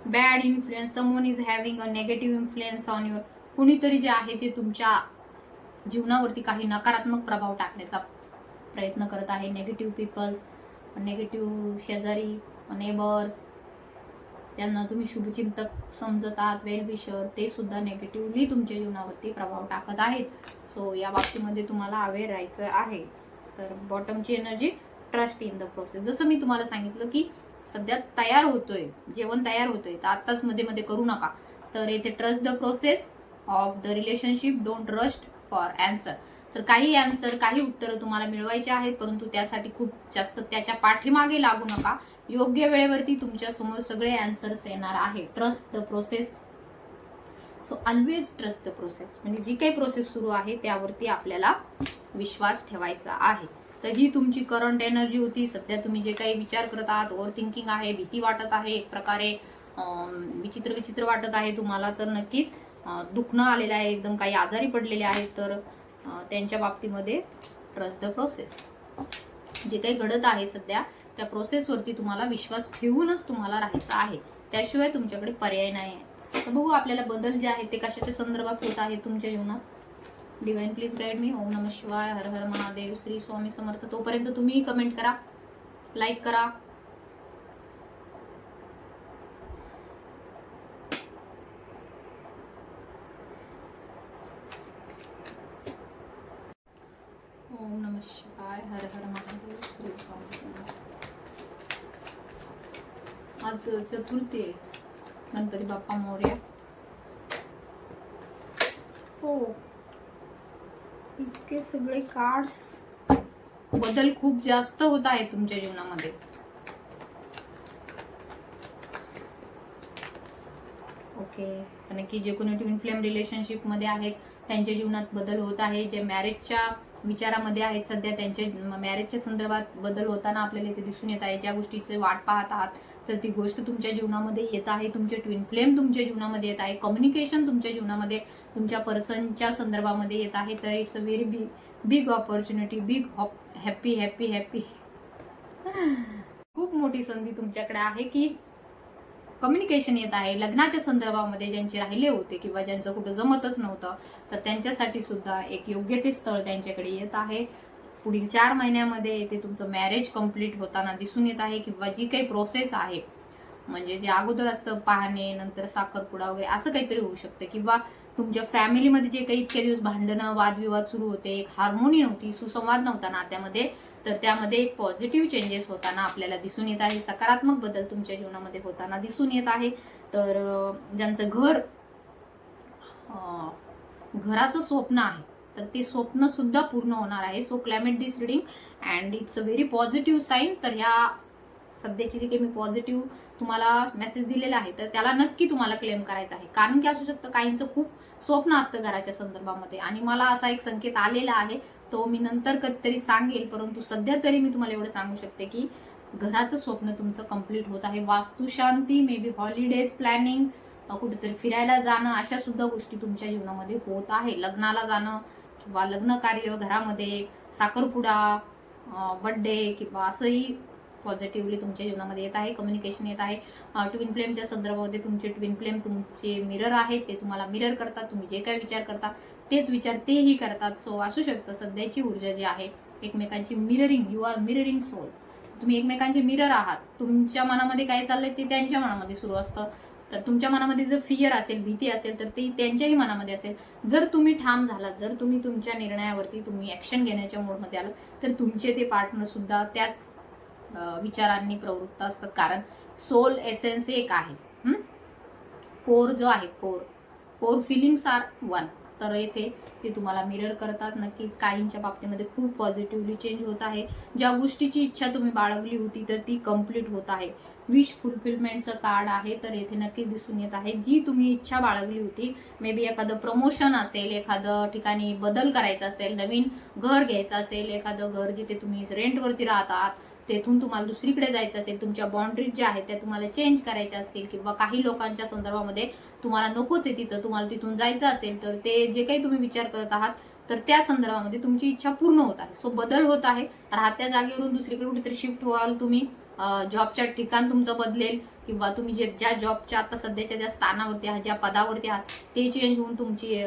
Bad influence, someone is having a negative influence on your. कुणीतरी जे आहे ते तुमच्या जीवनावरती काही नकारात्मक प्रभाव टाकण्याचा प्रयत्न करत आहे. नेगेटिव्ह पीपल्स, नेगेटिव्ह शेजारी, नेबर्स, त्यांना तुम्ही शुभचिंतक समजत आहात, वेल विशर, ते सुद्धा नेगेटिव्हली तुमच्या जीवनावरती प्रभाव टाकत आहेत. सो या बाबतीमध्ये तुम्हाला अवेअर राहायचं आहे. तर बॉटमची energy, trust in the process. जसं मी तुम्हाला सांगितलं की सध्या तयार होतोय, जेवण तयार होतोय, तर आत्ताच मध्ये मध्ये करू नका. तर येथे trust the process of the relationship, don't rush for answer. तर काही अँसर, काही उत्तरं तुम्हाला मिळवायची आहेत, परंतु त्यासाठी खूप जास्त त्याच्या पाठीमागे लागू नका. योग्य वेळेवरती तुमच्या समोर सगळे अँसर्स येणार आहे. Trust the process. So always trust the process. म्हणजे जी काही प्रोसेस सुरू आहे त्यावरती आपल्याला विश्वास ठेवायचा आहे. तर ही तुमची करंट एनर्जी होती. सध्या तुम्ही जे काही विचार करत आहात, ओव्हर थिंकिंग आहे, भीती वाटत आहे, एक प्रकारे विचित्र वाटत आहे तुम्हाला, तर नक्कीच दुखणं आलेलं आहे, एकदम काही आजारी पडलेले आहेत, तर त्यांच्या बाबतीमध्ये ट्रस्ट द प्रोसेस. जे काही घडत आहे सध्या त्या प्रोसेसवरती तुम्हाला विश्वास ठेवूनच तुम्हाला राहायचं आहे. त्याशिवाय तुमच्याकडे पर्याय नाही आहे. तर बघू आपल्याला बदल जे आहे ते कशाच्या संदर्भात होत आहे तुमच्या जीवनात. Divine please guide me. ओम नमः शिवाय, हर हर महादेव, श्री स्वामी समर्थ. तोपर्यंत तुम्ही कमेंट करा, लाईक करा. ओम नमः शिवाय, हर हर महादेव, श्री स्वामी समर्थ. आज चतुर्थी आहे. गणपती बाप्पा मोरया. हो, इतके सगळे कार्ड्स, बदल खूप जास्त होत आहे तुमच्या जीवनामध्ये. ओके. नक्की जे कोणी ट्विन फ्लेम रिलेशनशिप मध्ये आहेत त्यांच्या जीवनात बदल होत आहे. जे मॅरेजच्या विचारामध्ये आहेत सध्या त्यांच्या मॅरेजच्या संदर्भात बदल होताना आपल्याला इथे दिसून येत आहे. ज्या गोष्टीचे वाट पाहत आहात तर ती गोष्ट तुमच्या जीवनामध्ये येत आहे. तुमचे ट्विन फ्लेम तुमच्या जीवनामध्ये येत आहे. कम्युनिकेशन तुमच्या जीवनामध्ये तुमच्या पर्सनच्या संदर्भामध्ये येत आहे. तर it's a very big opportunity, big happy happy happy खूप मोठी संधी तुमच्याकडे आहे की कम्युनिकेशन येत आहे. लग्नाच्या संदर्भामध्ये ज्यांचे राहिले होते किंवा ज्यांचं कुठं जमतच नव्हतं, तर त्यांच्यासाठी सुद्धा एक योग्य ते स्थळ त्यांच्याकडे येत आहे. पुढील 4 महिन्यामध्ये ते तुमचं मॅरेज कंप्लीट होताना दिसून येत आहे. किंवा जी काही प्रोसेस आहे, म्हणजे जे अगोदर असतं पाहणे, नंतर साखरपुडा वगैरे असं काहीतरी होऊ शकतं. किंवा तुमच्या फॅमिलीमध्ये जे काही इतके दिवस भांडणं वादविवाद सुरू होते, एक हार्मोनी नव्हती, सुसंवाद नव्हता नात्यामध्ये, तर त्यामध्ये एक पॉझिटिव्ह चेंजेस होताना आपल्याला दिसून येत आहे. सकारात्मक बदल तुमच्या जीवनामध्ये होताना दिसून येत आहे. तर ज्यांचं घराचं स्वप्न आहे, तर ते स्वप्न सुद्धा पूर्ण होणार आहे. So claim it this reading and it's a very positive sign. तर ह्या सध्याची जी काही मी पॉझिटिव्ह तुम्हाला मेसेज दिलेला आहे, तर त्याला नक्की तुम्हाला क्लेम करायचं आहे. कारण की असू शकतं काहींचं खूप स्वप्न असतं घराच्या संदर्भामध्ये, आणि मला असा एक संकेत आलेला आहे, तो मी नंतर कधीतरी सांगेल. परंतु सध्या तरी मी तुम्हाला एवढं सांगू शकते की घराचं स्वप्न तुमचं कंप्लीट होत आहे. वास्तुशांती, मे बी हॉलिडेज प्लॅनिंग, कुठेतरी फिरायला जाणं, अशा सुद्धा गोष्टी तुमच्या जीवनामध्ये होत आहे. लग्नाला जाणं किंवा लग्न कार्य, घरामध्ये साखरपुडा, बर्थडे किंवा असंही पॉझिटिव्हली तुमच्या जीवनामध्ये येत आहे. कम्युनिकेशन येत आहे. ट्विन फ्लेमच्या संदर्भामध्ये तुमचे ट्विन फ्लेम तुमचे मिरर आहेत, ते तुम्हाला मिरर करतात. तुम्ही जे काय विचार करता तेच विचार तेही करतात. सो असू शकतं सध्याची ऊर्जा जी आहे एकमेकांची mirroring, you are mirroring soul. तुम्ही एकमेकांचे मिरर आहात. तुमच्या मनामध्ये काय चाललंय ते त्यांच्या मनामध्ये सुरू असतं. तर तुमच्या मनामध्ये जर फियर असेल, भीती असेल, तर ती त्यांच्याही मनामध्ये असेल. जर तुम्ही ठाम झालात, जर तुम्ही तुमच्या निर्णयावरती तुम्ही ऍक्शन घेण्याच्या मोडमध्ये आलात, तर तुमचे ते पार्टनर सुद्धा त्याच विचारांनी प्रवृत्त असतात. कारण सोल एसेन्स एक आहे. कोर जो आहे, कोर फिलिंग्स आर वन. तर येथे ते तुम्हाला मिरर करतात. नक्कीच काहींच्या बाबतीमध्ये खूप पॉझिटिव्हली चेंज होत आहे. ज्या गोष्टीची इच्छा तुम्ही बाळगली होती, तर ती कम्प्लीट होत आहे. विश फुलफिलमेंटचं कार्ड आहे, तर येथे नक्की दिसून येत आहे. जी तुम्ही इच्छा बाळगली होती, मे बी एखादं प्रमोशन असेल, एखादं ठिकाणी बदल करायचा असेल, नवीन घर घ्यायचं असेल, एखादं घर जिथे तुम्ही रेंटवरती राहतात तेथून तुम्हाला दुसरीकडे जायचं असेल, तुमच्या बाउंड्रीज ज्या आहेत त्या तुम्हाला चेंज करायच्या असतील, किंवा काही लोकांच्या संदर्भामध्ये तुम्हाला नकोच आहे तिथं, तुम्हाला तिथून जायचं असेल, तर ते जे काही तुम्ही विचार करत आहात, तर त्या संदर्भामध्ये तुमची इच्छा पूर्ण होत आहे. सो बदल होत आहे. राहत्या जागेवरून दुसरीकडे कुठेतरी शिफ्ट व्हाल तुम्ही. जॉबच्या ठिकाण तुमचं बदलेल, किंवा तुम्ही ज्या जॉबच्या आता सध्याच्या ज्या स्थानावरती आहात, ज्या पदावरती आहात, ते चेंज होऊन तुमची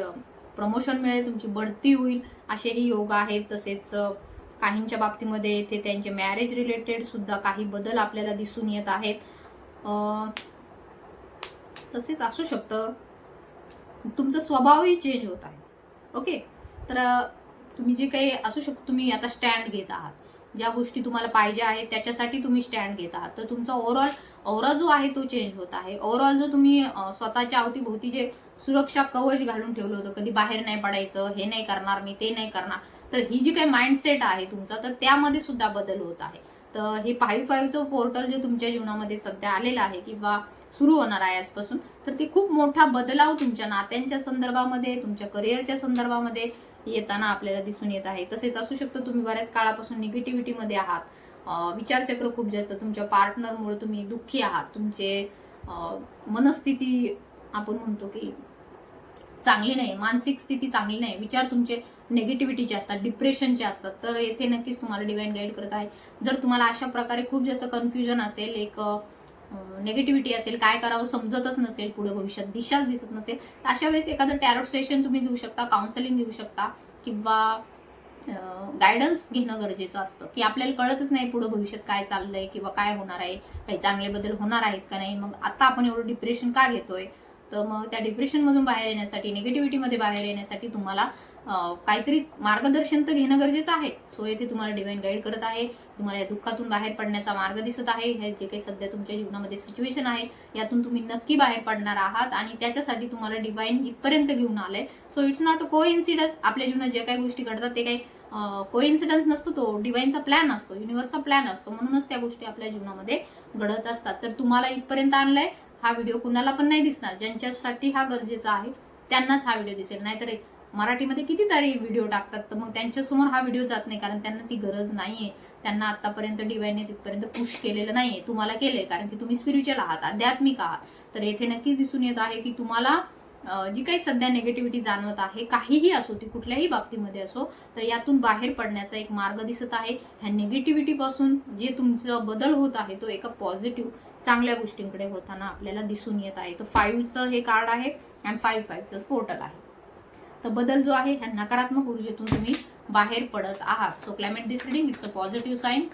प्रमोशन मिळेल, तुमची बढती होईल, असेही योग आहेत. तसेच काहींच्या बाबतीमध्ये इथे त्यांचे मॅरेज रिलेटेड सुद्धा काही बदल आपल्याला दिसून येत आहेत. तसेच असू शकतं तुमचा स्वभावही चेंज होत आहे. ओके, तर तुम्ही जे काही असू शकतो, तुम्ही आता स्टँड घेत आहात, ज्या गोष्टी तुम्हाला पाहिजे आहेत त्याच्यासाठी तुम्ही स्टँड घेत आहात, तर तुमचा ओव्हरऑल औरा जो आहे तो चेंज होत आहे. ओव्हरऑल जो तुम्ही स्वतःच्या अवतीभोवती जे सुरक्षा कवच घालून ठेवलं होतं, कधी बाहेर नाही पडायचं, हे नाही करणार मी, ते नाही करणार, तर ही जी काही माइंडसेट आहे तुमचा, तर त्यामध्ये सुद्धा बदल होत आहे. तर हे 5/5चं पोर्टल जे तुमच्या जीवनामध्ये सध्या आलेलं आहे किंवा सुरू होणार आहे आजपासून, तर ते खूप मोठा बदलाव तुमच्या नात्यांच्या संदर्भामध्ये, तुमच्या करिअरच्या संदर्भामध्ये येताना आपल्याला दिसून येत आहे. तसेच असू शकतं तुम्ही बऱ्याच काळापासून निगेटिव्हिटीमध्ये आहात, विचारचक्र खूप जास्त, तुमच्या पार्टनरमुळे तुम्ही दुःखी आहात, तुमचे मनस्थिती आपण म्हणतो की चांगली नाही, मानसिक स्थिती चांगली नाही, विचार तुमचे निगेटिव्हिटीचे असतात, डिप्रेशनचे असतात, तर येथे नक्कीच तुम्हाला डिवाइन गाईड करत आहे. जर तुम्हाला अशा प्रकारे खूप जास्त कन्फ्युजन असेल, एक नेगेटिव्हिटी असेल, काय करावं समजतच नसेल, पुढे भविष्यात दिशाच दिसत नसेल, अशा वेळेस एखादं टॅरोट सेशन तुम्ही देऊ शकता, काउन्सिलिंग देऊ शकता, किंवा गायडन्स घेणं गरजेचं असतं. की आपल्याला कळतच नाही पुढे भविष्यात काय चाललंय किंवा काय होणार आहे, काही चांगले बदल होणार आहेत का नाही, मग आता आपण एवढं डिप्रेशन का घेतोय, तर मग त्या डिप्रेशनमधून बाहेर येण्यासाठी, निगेटिव्हिटीमध्ये बाहेर येण्यासाठी तुम्हाला काहीतरी मार्गदर्शन तर घेणं गरजेचं आहे. सो येथे तुम्हाला डिवाइन गाईड करत आहे, तुम्हाला या दुःखातून बाहेर पडण्याचा मार्ग दिसत आहे. हे जे काही सध्या तुमच्या जीवनामध्ये सिच्युएशन आहे, यातून तुम्ही नक्की बाहेर पडणार आहात, आणि त्याच्यासाठी तुम्हाला डिवाइन इथपर्यंत घेऊन आलंय. So it's not a coincidence. आपल्या जीवनात जे काही गोष्टी घडतात ते काही कोइन्सिडन्स नसतो, तो डिवाइनचा प्लॅन असतो, युनिव्हर्सचा प्लॅन असतो, म्हणूनच त्या गोष्टी आपल्या जीवनामध्ये घडत असतात. तर तुम्हाला इथपर्यंत आणलंय. हा व्हिडिओ कुणाला पण नाही दिसणार, ज्यांच्यासाठी हा गरजेचा आहे त्यांनाच हा व्हिडिओ दिसेल. नाहीतर मराठीमध्ये कितीतरी व्हिडिओ टाकतात, तर मग त्यांच्यासमोर हा व्हिडिओ जात नाही, कारण त्यांना ती गरज नाहीये. त्यांना आतापर्यंत डिवाइनने तिथपर्यंत पुश केलेलं नाहीये, तुम्हाला केलंय, कारण की तुम्ही स्पिरिच्युअल आहात, आध्यात्मिक आहात। तर येथे नक्कीच दिसून येत आहे की तुम्हाला जी काही सध्या निगेटिव्हिटी जाणवत आहे, काहीही असो ती, कुठल्याही बाबतीमध्ये असो, तर यातून बाहेर पडण्याचा एक मार्ग दिसत आहे। ह्या निगेटिव्हिटी पासून जे तुमचा बदल होत आहे तो एका पॉझिटिव्ह चांगल्या गोष्टींकडे होताना आपल्याला दिसून येत आहे। तर 5चं हे कार्ड आहे आणि 5-5चं पोर्टल आहे। तर बदल जो आहे ह्या नकारात्मक ऊर्जेतून तुम्ही बाहेर पडत आहात। So claim it this reading it's a positive sign.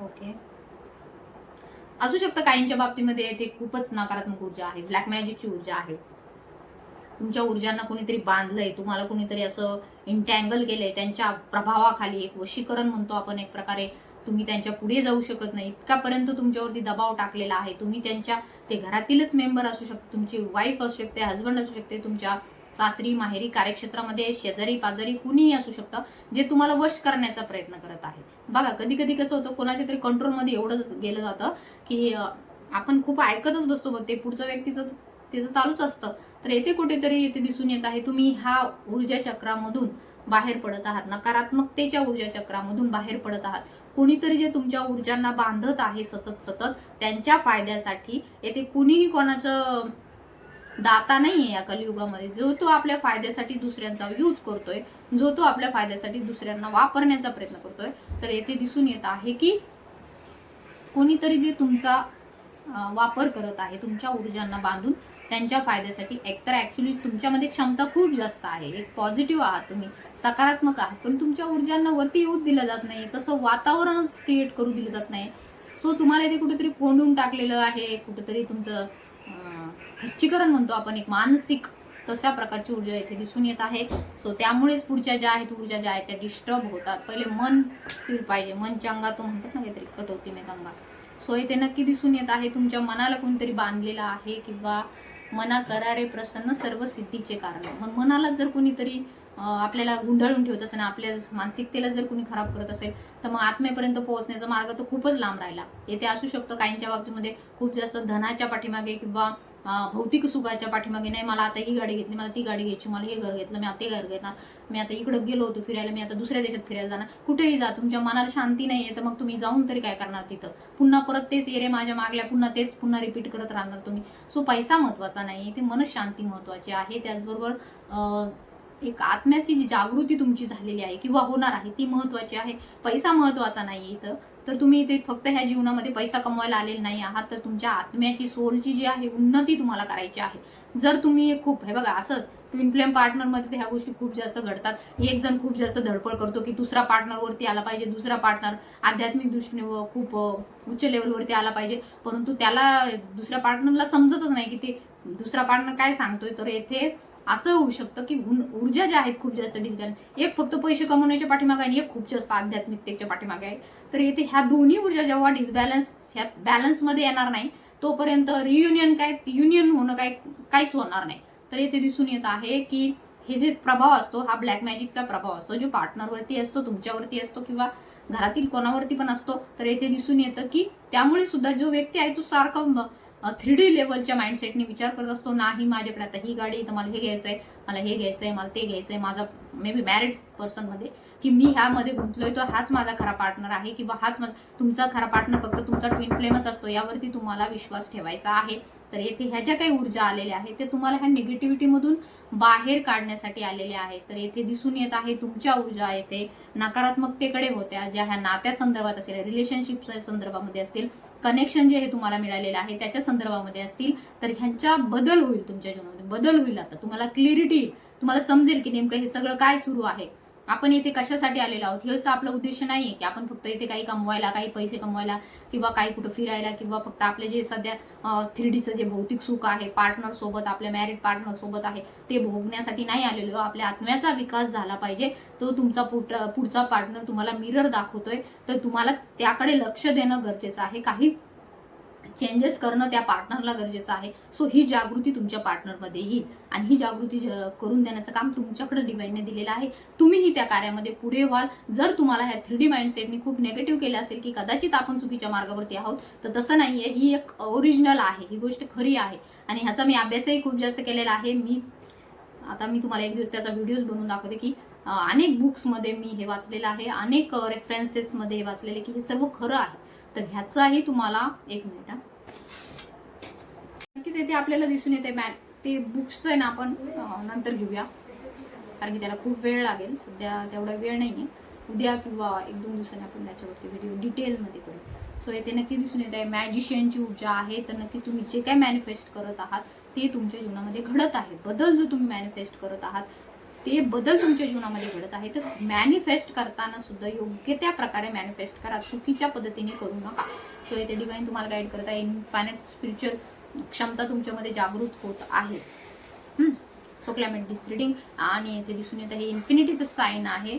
Okay, असू शकतं काहींच्या बाबतीमध्ये ते खूपच नकारात्मक ऊर्जा आहे, ब्लॅक मॅजिकची ऊर्जा आहे। तुमच्या ऊर्जांना कोणीतरी बांधलंय, तुम्हाला कोणीतरी असं इंटँगल केलंय, त्यांच्या प्रभावाखाली एक वशीकरण म्हणतो आपण एक प्रकारे, तुम्ही त्यांच्या पुढे जाऊ शकत नाही इतकापर्यंत तुमच्यावरती दबाव टाकलेला आहे। तुम्ही त्यांच्या ते घरातीलच मेंबर असू शकते, तुमची वाईफ असू शकते, हजबंड असू शकते, तुमच्या सासरी माहेरी कार्यक्षेत्रामध्ये शेजारी पाजारी कुणीही असू शकतं, जे तुम्हाला वश करण्याचा प्रयत्न करत आहे। बघा कधी कधी कसं होतं, कोणाच्या तरी कंट्रोलमध्ये एवढं गेलं जातं की आपण खूप ऐकतच बसतो, बघ ते पुढच्या व्यक्तीचं त्याचं चालूच असतं। तर येथे कुठेतरी येथे दिसून येत आहे तुम्ही ह्या ऊर्जा चक्रामधून बाहेर पडत आहात, नकारात्मकतेच्या ऊर्जा चक्रामधून बाहेर पडत आहात। कोणीतरी जे तुमच्या ऊर्जांना बांधत आहे सतत सतत त्यांच्या फायद्यासाठी, येथे कुणीही कोणाचं दाता नाहीये या कलियुगामध्ये, जो तो आपल्या फायद्यासाठी दुसऱ्यांचा यूज करतोय, जो तो आपल्या फायद्यासाठी दुसऱ्यांना वापरण्याचा प्रयत्न करतोय। तर येथे दिसून येत आहे की कोणीतरी जे तुमचा वापर करत आहे, तुमच्या ऊर्जांना बांधून त्यांच्या फायद्यासाठी। एकतर ऍक्च्युली तुमच्यामध्ये क्षमता खूप जास्त आहे, एक पॉझिटिव्ह आहात तुम्ही, सकारात्मक आहात, पण तुमच्या ऊर्जांना वरती येऊच दिलं जात नाही, तसं वातावरणच क्रिएट करू दिलं जात नाही। सो तुम्हाला इथे कुठेतरी कोंडून टाकलेलं आहे, कुठेतरी तुमचं खच्चीकरण म्हणतो आपण, एक मानसिक तशा प्रकारची ऊर्जा इथे दिसून येत आहे। सो त्यामुळेच पुढच्या ज्या आहेत ऊर्जा ज्या आहेत त्या डिस्टर्ब होतात। पहिले मन स्थिर पाहिजे, मन चंगा तो म्हणतात ना काहीतरी, कटोती में गंगा। सो इथे नक्की दिसून येत आहे तुमच्या मनाला कोणतरी बांधलेलं आहे, किंवा मना करारे प्रसन्न सर्व सिद्धीचे कारण। मग मनाला जर कोणीतरी आपल्याला गुंडाळून ठेवत असेल, आपल्या मानसिकतेला जर कोणी खराब करत असेल, तर मग आत्मेपर्यंत पोहोचण्याचा मार्ग तो खूपच लांब राहिला। येथे असू शकतं काहींच्या बाबतीमध्ये खूप जास्त धनाच्या पाठीमागे किंवा भौतिक सुखाच्या पाठीमागे, नाही मला आता ही गाडी घेतली, मला ती गाडी घ्यायची, मला हे घर घेतलं, मी आता ते घर घेणार, मी आता इकडे गेलो होतो फिरायला, मी आता दुसऱ्या देशात फिरायला जाणार, कुठेही जा, तुमच्या मनाला शांती नाहीये तर मग तुम्ही जाऊन तरी काय करणार तिथं, पुन्हा परत तेच एरे माझ्या मागल्या, पुन्हा तेच पुन्हा रिपीट करत राहणार तुम्ही। सो पैसा महत्वाचा नाही, ते मनशांती महत्वाची आहे। त्याचबरोबर एक आत्म्याची जी जागृती तुमची झालेली आहे किंवा होणार आहे ती महत्वाची आहे, पैसा महत्वाचा नाही इथं। तर तुम्ही इथे फक्त ह्या जीवनामध्ये पैसा कमवायला आलेले नाही आहात, तर तुमच्या आत्म्याची सोलची जी आहे उन्नती तुम्हाला करायची आहे। जर तुम्ही खूप, हे बघा असं ट्विन फ्लेम पार्टनरमध्ये ह्या गोष्टी खूप जास्त घडतात, एक जण खूप जास्त धडपड करतो की दुसरा पार्टनरवरती आला पाहिजे, दुसरा पार्टनर आध्यात्मिक दृष्टीने खूप उच्च लेवलवरती आला पाहिजे, परंतु त्याला दुसऱ्या पार्टनरला समजतच नाही की ते दुसरा पार्टनर काय सांगतोय। तर येथे असं होऊ शकतं की ऊर्जा ज्या आहेत खूप जास्त डिसबॅलन्स, एक फक्त पैसे कमवण्याच्या पाठीमागे आणि एक खूप जास्त आध्यात्मिकतेच्या पाठीमागे आहे। तर येथे ह्या दोन्ही ऊर्जा जेव्हा डिसबॅलन्स ह्या बॅलन्समध्ये येणार नाही तोपर्यंत रियुनियन काय युनियन होणं काहीच होणार नाही। तर येथे दिसून येत आहे की हे जे प्रभाव असतो हा ब्लॅक मॅजिकचा प्रभाव असतो, जो पार्टनरवरती असतो, तुमच्यावरती असतो किंवा घरातील कोणावरती पण असतो। तर येथे दिसून येतं की त्यामुळे सुद्धा जो व्यक्ती आहे तो सारखा 3D लेवलच्या माइंडसेटने विचार करत असतो, नाही माझ्याकडे आता ही गाडी, तर मला हे घ्यायचंय, मला हे घ्यायचंय, मला ते घ्यायचंय, माझा मे बी मॅरिड पर्सन मध्ये की मी ह्यामध्ये गुंतलोय तर हाच माझा खरा पार्टनर आहे, किंवा हाच तुमचा खरा पार्टनर फक्त तुमचा ट्विन फ्लेमच असतो, यावरती तुम्हाला विश्वास ठेवायचा आहे। तर येथे ह्या ज्या काही ऊर्जा आलेल्या आहेत ते तुम्हाला ह्या निगेटिव्हिटी मधून बाहेर काढण्यासाठी आलेले आहेत। तर येथे दिसून येत आहे तुमच्या ऊर्जा येथे नकारात्मकतेकडे होत्या, ज्या ह्या नात्या संदर्भात असेल, रिलेशनशिपच्या संदर्भामध्ये असतील, कनेक्शन जे हे तुम्हाला मिळालेलं आहे त्याच्या संदर्भामध्ये असतील, तर ह्यांचा बदल होईल, तुमच्या जीवनामध्ये बदल होईल। आता तुम्हाला क्लिअरिटी येईल, तुम्हाला समजेल की नेमकं हे सगळं काय सुरू आहे, आपण इथे कशासाठी आलेलो आहोत। हेच आपला उद्देश नाहीये की आपण फक्त इथे काही कमवायला, काही पैसे कमवायला किंवा काही कुठं फिरायला, किंवा फक्त आपले जे सध्या 3Dचं जे भौतिक सुख आहे पार्टनर सोबत, आपल्या मॅरिड पार्टनर सोबत आहे ते भोगण्यासाठी नाही आलेलो। आपल्या आत्म्याचा विकास झाला पाहिजे, तो तुमचा पुढचा पार्टनर तुम्हाला मिरर दाखवतोय, तर तुम्हाला त्याकडे लक्ष देणं गरजेचं आहे, काही चेंजेस करणं त्या पार्टनरला गरजेचं आहे। सो ही जागृती तुमच्या पार्टनरमध्ये येईल आणि ही जागृती करून देण्याचं काम तुमच्याकडे डिवाइनने दिलेलं आहे। तुम्हीही त्या कार्यामध्ये पुढे व्हाल। जर तुम्हाला ह्या 3D माइंडसेटने खूप नेगेटिव्ह केलं असेल की कदाचित आपण चुकीच्या मार्गावरती आहोत, तर तसं नाहीये, ही एक ओरिजिनल आहे, ही गोष्ट खरी आहे आणि ह्याचा मी अभ्यासही खूप जास्त केलेला आहे। आता मी तुम्हाला एक दिवस त्याचा व्हिडिओज बनवून दाखवते की अनेक बुक्समध्ये मी हे वाचलेलं आहे, अनेक रेफरन्सेसमध्ये हे वाचलेले की हे सर्व खरं आहे. तर ह्याचाही तुम्हाला एक मिनिट नक्कीच येथे आपल्याला दिसून येते. ते बुक्सचं आहे ना आपण नंतर घेऊया, कारण की त्याला खूप वेळ लागेल. सध्या तेवढा वेळ नाही आहे. उद्या किंवा 1-2 दिवसांनी आपण त्याच्यावरती व्हिडिओ डिटेलमध्ये करू. सो येथे नक्की दिसून येत आहे मॅजिशियनची ऊर्जा आहे. तर नक्की तुम्ही जे काय मॅनिफेस्ट करत आहात ते तुमच्या जीवनामध्ये घडत आहे. बदल जो तुम्ही मॅनिफेस्ट करत आहात ते बदल तुमच्या जीवनामध्ये घडत आहे. तर मॅनिफेस्ट करताना सुद्धा योग्य त्या प्रकारे मॅनिफेस्ट करा, चुकीच्या पद्धतीने करू नका. सो येथे डिवाइन तुम्हाला गाईड करत आहे. इन्फायनाइट स्पिरिच्युअल क्षमता तुमच्यामध्ये जागृत होत आहे. सो क्लायमेट डिस रिडिंग आणि येथे दिसून येत आहे इन्फिनिटीचं साईन आहे.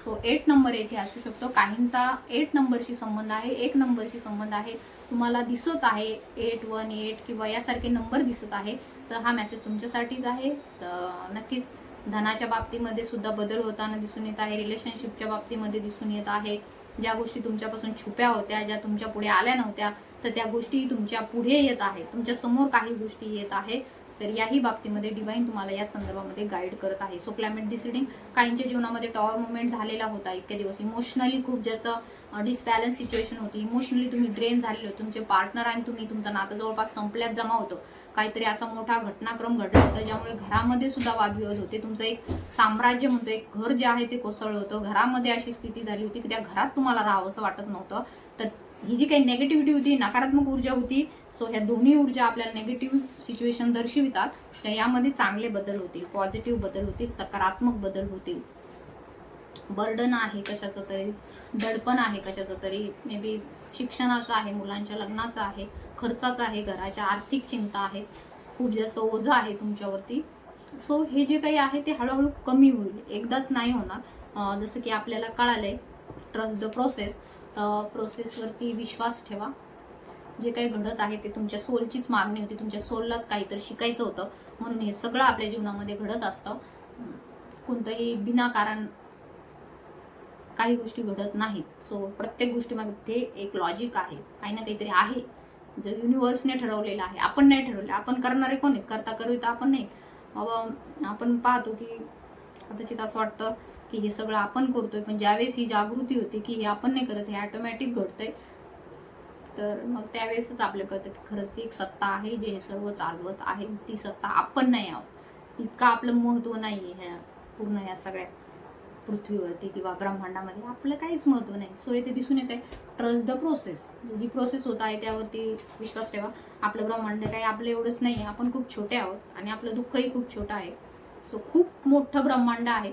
सो 8 नंबर येथे असू शकतो. काहींचा 8 नंबरशी संबंध आहे, 1 नंबरशी संबंध आहे. तुम्हाला दिसत आहे 818 किंवा यासारखे नंबर दिसत आहे, तर हा मेसेज तुमच्यासाठीच आहे. तर नक्कीच धनाच्या बाबतीमध्ये सुद्धा बदल होताना दिसून येत आहे. रिलेशनशिपच्या बाबतीमध्ये दिसून येत आहे. ज्या गोष्टी तुमच्यापासून छुप्या होत्या, ज्या तुमच्या पुढे आल्या नव्हत्या, तर त्या गोष्टी तुमच्या पुढे येत आहे. तुमच्या समोर काही गोष्टी येत आहे. तर याही बाबतीमध्ये डिवाइन तुम्हाला या संदर्भामध्ये गाईड करत आहे. सो क्लायमेट डिसिडिंग काहींच्या जीवनामध्ये टॉवर मुवमेंट झालेला होता इतके दिवस. इमोशनली खूप जास्त डिसबॅलन्स सिच्युएशन होती. इमोशनली तुम्ही ड्रेन झालेले होते. तुमचे पार्टनर आणि तुम्ही तुमचं नातं जवळपास संपल्यात जमा होतं. काहीतरी असा मोठा घटनाक्रम घडला होता ज्यामुळे घरामध्ये सुद्धा वादविवाद होते. तुमचं एक साम्राज्य म्हणतो, एक घर जे आहे ते कोसळलं होतं. घरामध्ये अशी स्थिती झाली होती की त्या घरात तुम्हाला राहावंसं वाटत नव्हतं. तर ही जी काही नेगेटिव्हिटी होती, नकारात्मक ऊर्जा होती, सो ह्या दोन्ही ऊर्जा आपल्याला नेगेटिव्ह सिच्युएशन दर्शवितात. तर यामध्ये चांगले बदल होतील, पॉझिटिव्ह बदल होतील, सकारात्मक बदल होतील. बर्डन आहे कशाचं तरी, दडपण आहे कशाचं तरी, मे बी शिक्षणाचं आहे, मुलांच्या लग्नाचं आहे, खर्चाचं आहे, घराच्या आर्थिक चिंता आहे, खूप जास्त ओझं आहे तुमच्यावरती. सो हे जे काही आहे ते हळूहळू कमी होईल, एकदाच नाही होणार. जसं की आपल्याला कळालंय, ट्रस्ट द प्रोसेस. प्रोसेसवरती विश्वास ठेवा. जे काही घडत आहे ते तुमच्या सोलचीच मागणी होती, तुमच्या सोललाच काहीतरी शिकायचं होतं, म्हणून हे सगळं आपल्या जीवनामध्ये घडत असतं. कोणतंही विनाकारण काही गोष्टी घडत नाहीत. सो प्रत्येक गोष्टीमध्ये एक लॉजिक आहे, काही ना काहीतरी आहे जे युनिव्हर्सने ठरवलेलं आहे. आपण नाही ठरवलं, आपण करणारे कोण आहेत, करता करूया आपण नाही. आपण पाहतो की कदाचित असं वाटतं की हे सगळं आपण करतोय, पण ज्यावेळेस ही जागृती होते की हे आपण नाही करत, हे ऑटोमॅटिक घडतंय, तर मग त्यावेळेसच आपल्याला कळतं की खरंच एक सत्ता आहे जे हे सर्व चालवत आहे. ती सत्ता आपण नाही आहोत. इतकं आपलं महत्त्व नाही आहे ह्या पूर्ण ह्या सगळ्या पृथ्वीवरती किंवा ब्रह्मांडामध्ये आपलं काहीच महत्त्व नाही. सो येथे दिसून येत आहे ट्रस्ट द प्रोसेस. जी प्रोसेस होत आहे त्यावरती विश्वास ठेवा. आपलं ब्रह्मांड काही आपलं एवढंच नाही आहे, आपण खूप छोटे आहोत आणि आपलं दुःखही खूप छोटं आहे. सो खूप मोठं ब्रह्मांड आहे.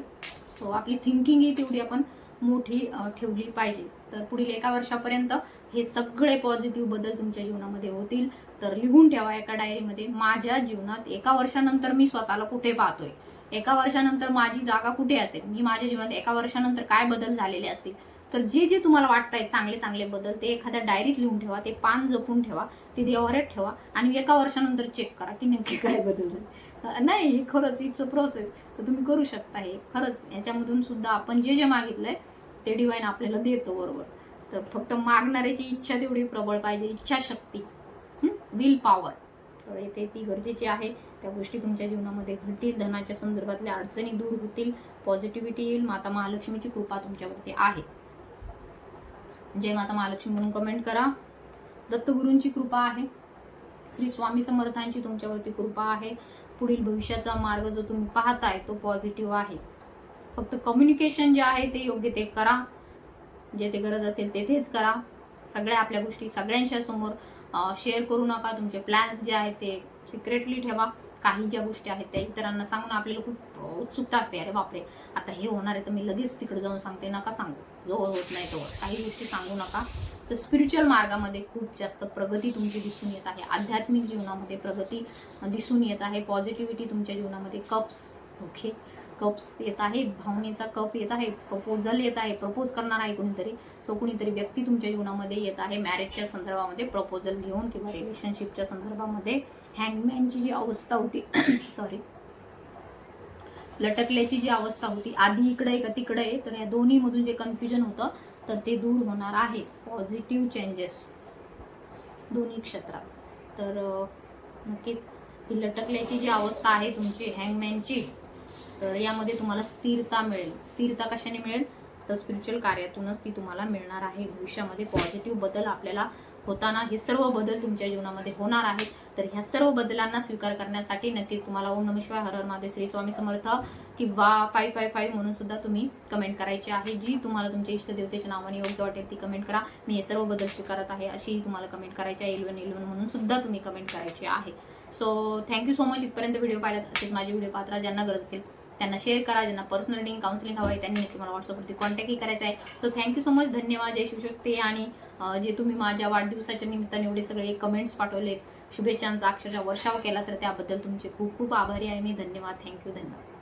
सो आपली थिंकिंग ही तेवढी आपण मोठी ठेवली पाहिजे. तर पुढील 1 वर्षापर्यंत हे सगळे पॉझिटिव्ह बदल तुमच्या जीवनामध्ये होतील. तर लिहून ठेवा एका डायरीमध्ये, माझ्या जीवनात 1 वर्षानंतर मी स्वतःला कुठे पाहतोय, 1 वर्षानंतर माझी जागा कुठे असेल, मी माझ्या जीवनात 1 वर्षानंतर काय बदल झालेले असतील. तर जे जे तुम्हाला वाटतंय चांगले चांगले बदल ते एखाद्या डायरीत लिहून ठेवा, ते पान जपून ठेवा, ते देवाऱ्यात ठेवा आणि 1 वर्षानंतर चेक करा की नेमके काय बदल झाले. नाही, हे खरंच इट्स अ प्रोसेस. तर तुम्ही करू शकता हे खरंच. याच्यामधून सुद्धा आपण जे जे मागितलंय ते डिवाइन आपल्याला देतो बरोबर. तर फक्त मागणाऱ्याची इच्छा तेवढी प्रबळ पाहिजे, इच्छाशक्ती, विल पॉवर. तर इथे ती गरजेची आहे. त्या गोष्टी तुमच्या जीवनामध्ये घडतील. धनाच्या संदर्भातल्या अडचणी दूर होतील, पॉझिटिव्हिटी येईल. माता महालक्ष्मीची कृपा तुमच्यावरती आहे. जय माता महालक्ष्मी म्हणून कमेंट करा. दत्तगुरूंची कृपा आहे, श्री स्वामी समर्थांची तुमच्यावरती कृपा आहे. पुढील भविष्याचा मार्ग जो तुम्ही पाहताय तो पॉझिटिव्ह आहे. फक्त कम्युनिकेशन जे आहे ते योग्य ते करा, जे ते गरज असेल तेथेच करा. सगळ्या आपल्या गोष्टी सगळ्यांच्या समोर शेअर करू नका. तुमचे प्लॅन्स जे आहेत ते सिक्रेटली ठेवा. काही ज्या गोष्टी आहेत त्या इतरांना सांगून आपल्याला खूप उत्सुकता असते, अरे बापरे आता हे होणार आहे तर मी लगेच तिकडे जाऊन सांगते. नका सांगू, जोवर होत नाही तोवर काही गोष्टी सांगू नका. तर स्पिरिच्युअल मार्गामध्ये खूप जास्त प्रगती तुमची दिसून येत आहे. आध्यात्मिक जीवनामध्ये प्रगती दिसून येत आहे. पॉझिटिव्हिटी तुमच्या जीवनामध्ये. कप्स येत आहे, भावनेचा कप येत आहे, प्रपोजल येत आहे, प्रपोज करणार आहे कोणीतरी. सो कोणीतरी व्यक्ती तुमच्या जीवनामध्ये येत आहे मॅरेजच्या संदर्भामध्ये प्रपोजल घेऊन किंवा रिलेशनशिपच्या संदर्भामध्ये. हँगमॅनची जी अवस्था होती सॉरी लटकल्याची जी अवस्था होती, आधी इकडे आहे का तिकडे आहे, तर या दोन्ही मधून जे कन्फ्युजन होतं तर ते दूर होणार आहे. पॉझिटिव्ह चेंजेस दोन्ही क्षेत्रात. तर नक्कीच ही लटकल्याची जी अवस्था आहे तुमची हँगमॅनची, तर यामध्ये तुम्हाला स्थिरता मिळेल. स्थिरता कशाने मिळेल? तर स्पिरिच्युअल कार्यातूनच ती तुम्हाला मिळणार आहे. भविष्यामध्ये पॉझिटिव्ह बदल आपल्याला होताना हे सर्व बदल तुमच्या जीवनामध्ये होणार आहेत. तर ह्या सर्व बदलांना स्वीकार करण्यासाठी नक्कीच तुम्हाला ओम नमः शिवाय, हर हर महादेव, श्री स्वामी समर्थ किंवा 555 म्हणून सुद्धा तुम्ही कमेंट करायची आहे. जी तुम्हाला तुमच्या इष्टदेवतेच्या नावाने योग्य वाटेल ती कमेंट करा. मी हे सर्व बदल स्वीकारत आहे अशी तुम्हाला कमेंट करायची आहे. 1111 म्हणून सुद्धा तुम्ही कमेंट करायची आहे. So thank you so much. इथपर्यंत व्हिडिओ पाहिलात. असेच माझे व्हिडिओ पाहत राहा. ज्यांना गरज असेल त्यांना शेअर करा. ज्यांना पर्सनल रिडिंग काउन्सिलिंग हवं आहे त्यांनी नक्की मला व्हॉट्सअपवरती कॉन्टॅक्टही करायचा आहे. So thank you so much. धन्यवाद. जय शिवशक्ती. आणि जे तुम्ही माझ्या वाढदिवसाच्या निमित्ताने एवढे सगळे कमेंट्स पाठवले, शुभेच्छांचा अक्षरशः वर्षाव केला, तर त्याबद्दल तुमचे खूप खूप आभारी आहे मी. धन्यवाद. थँक्यू. धन्यवाद.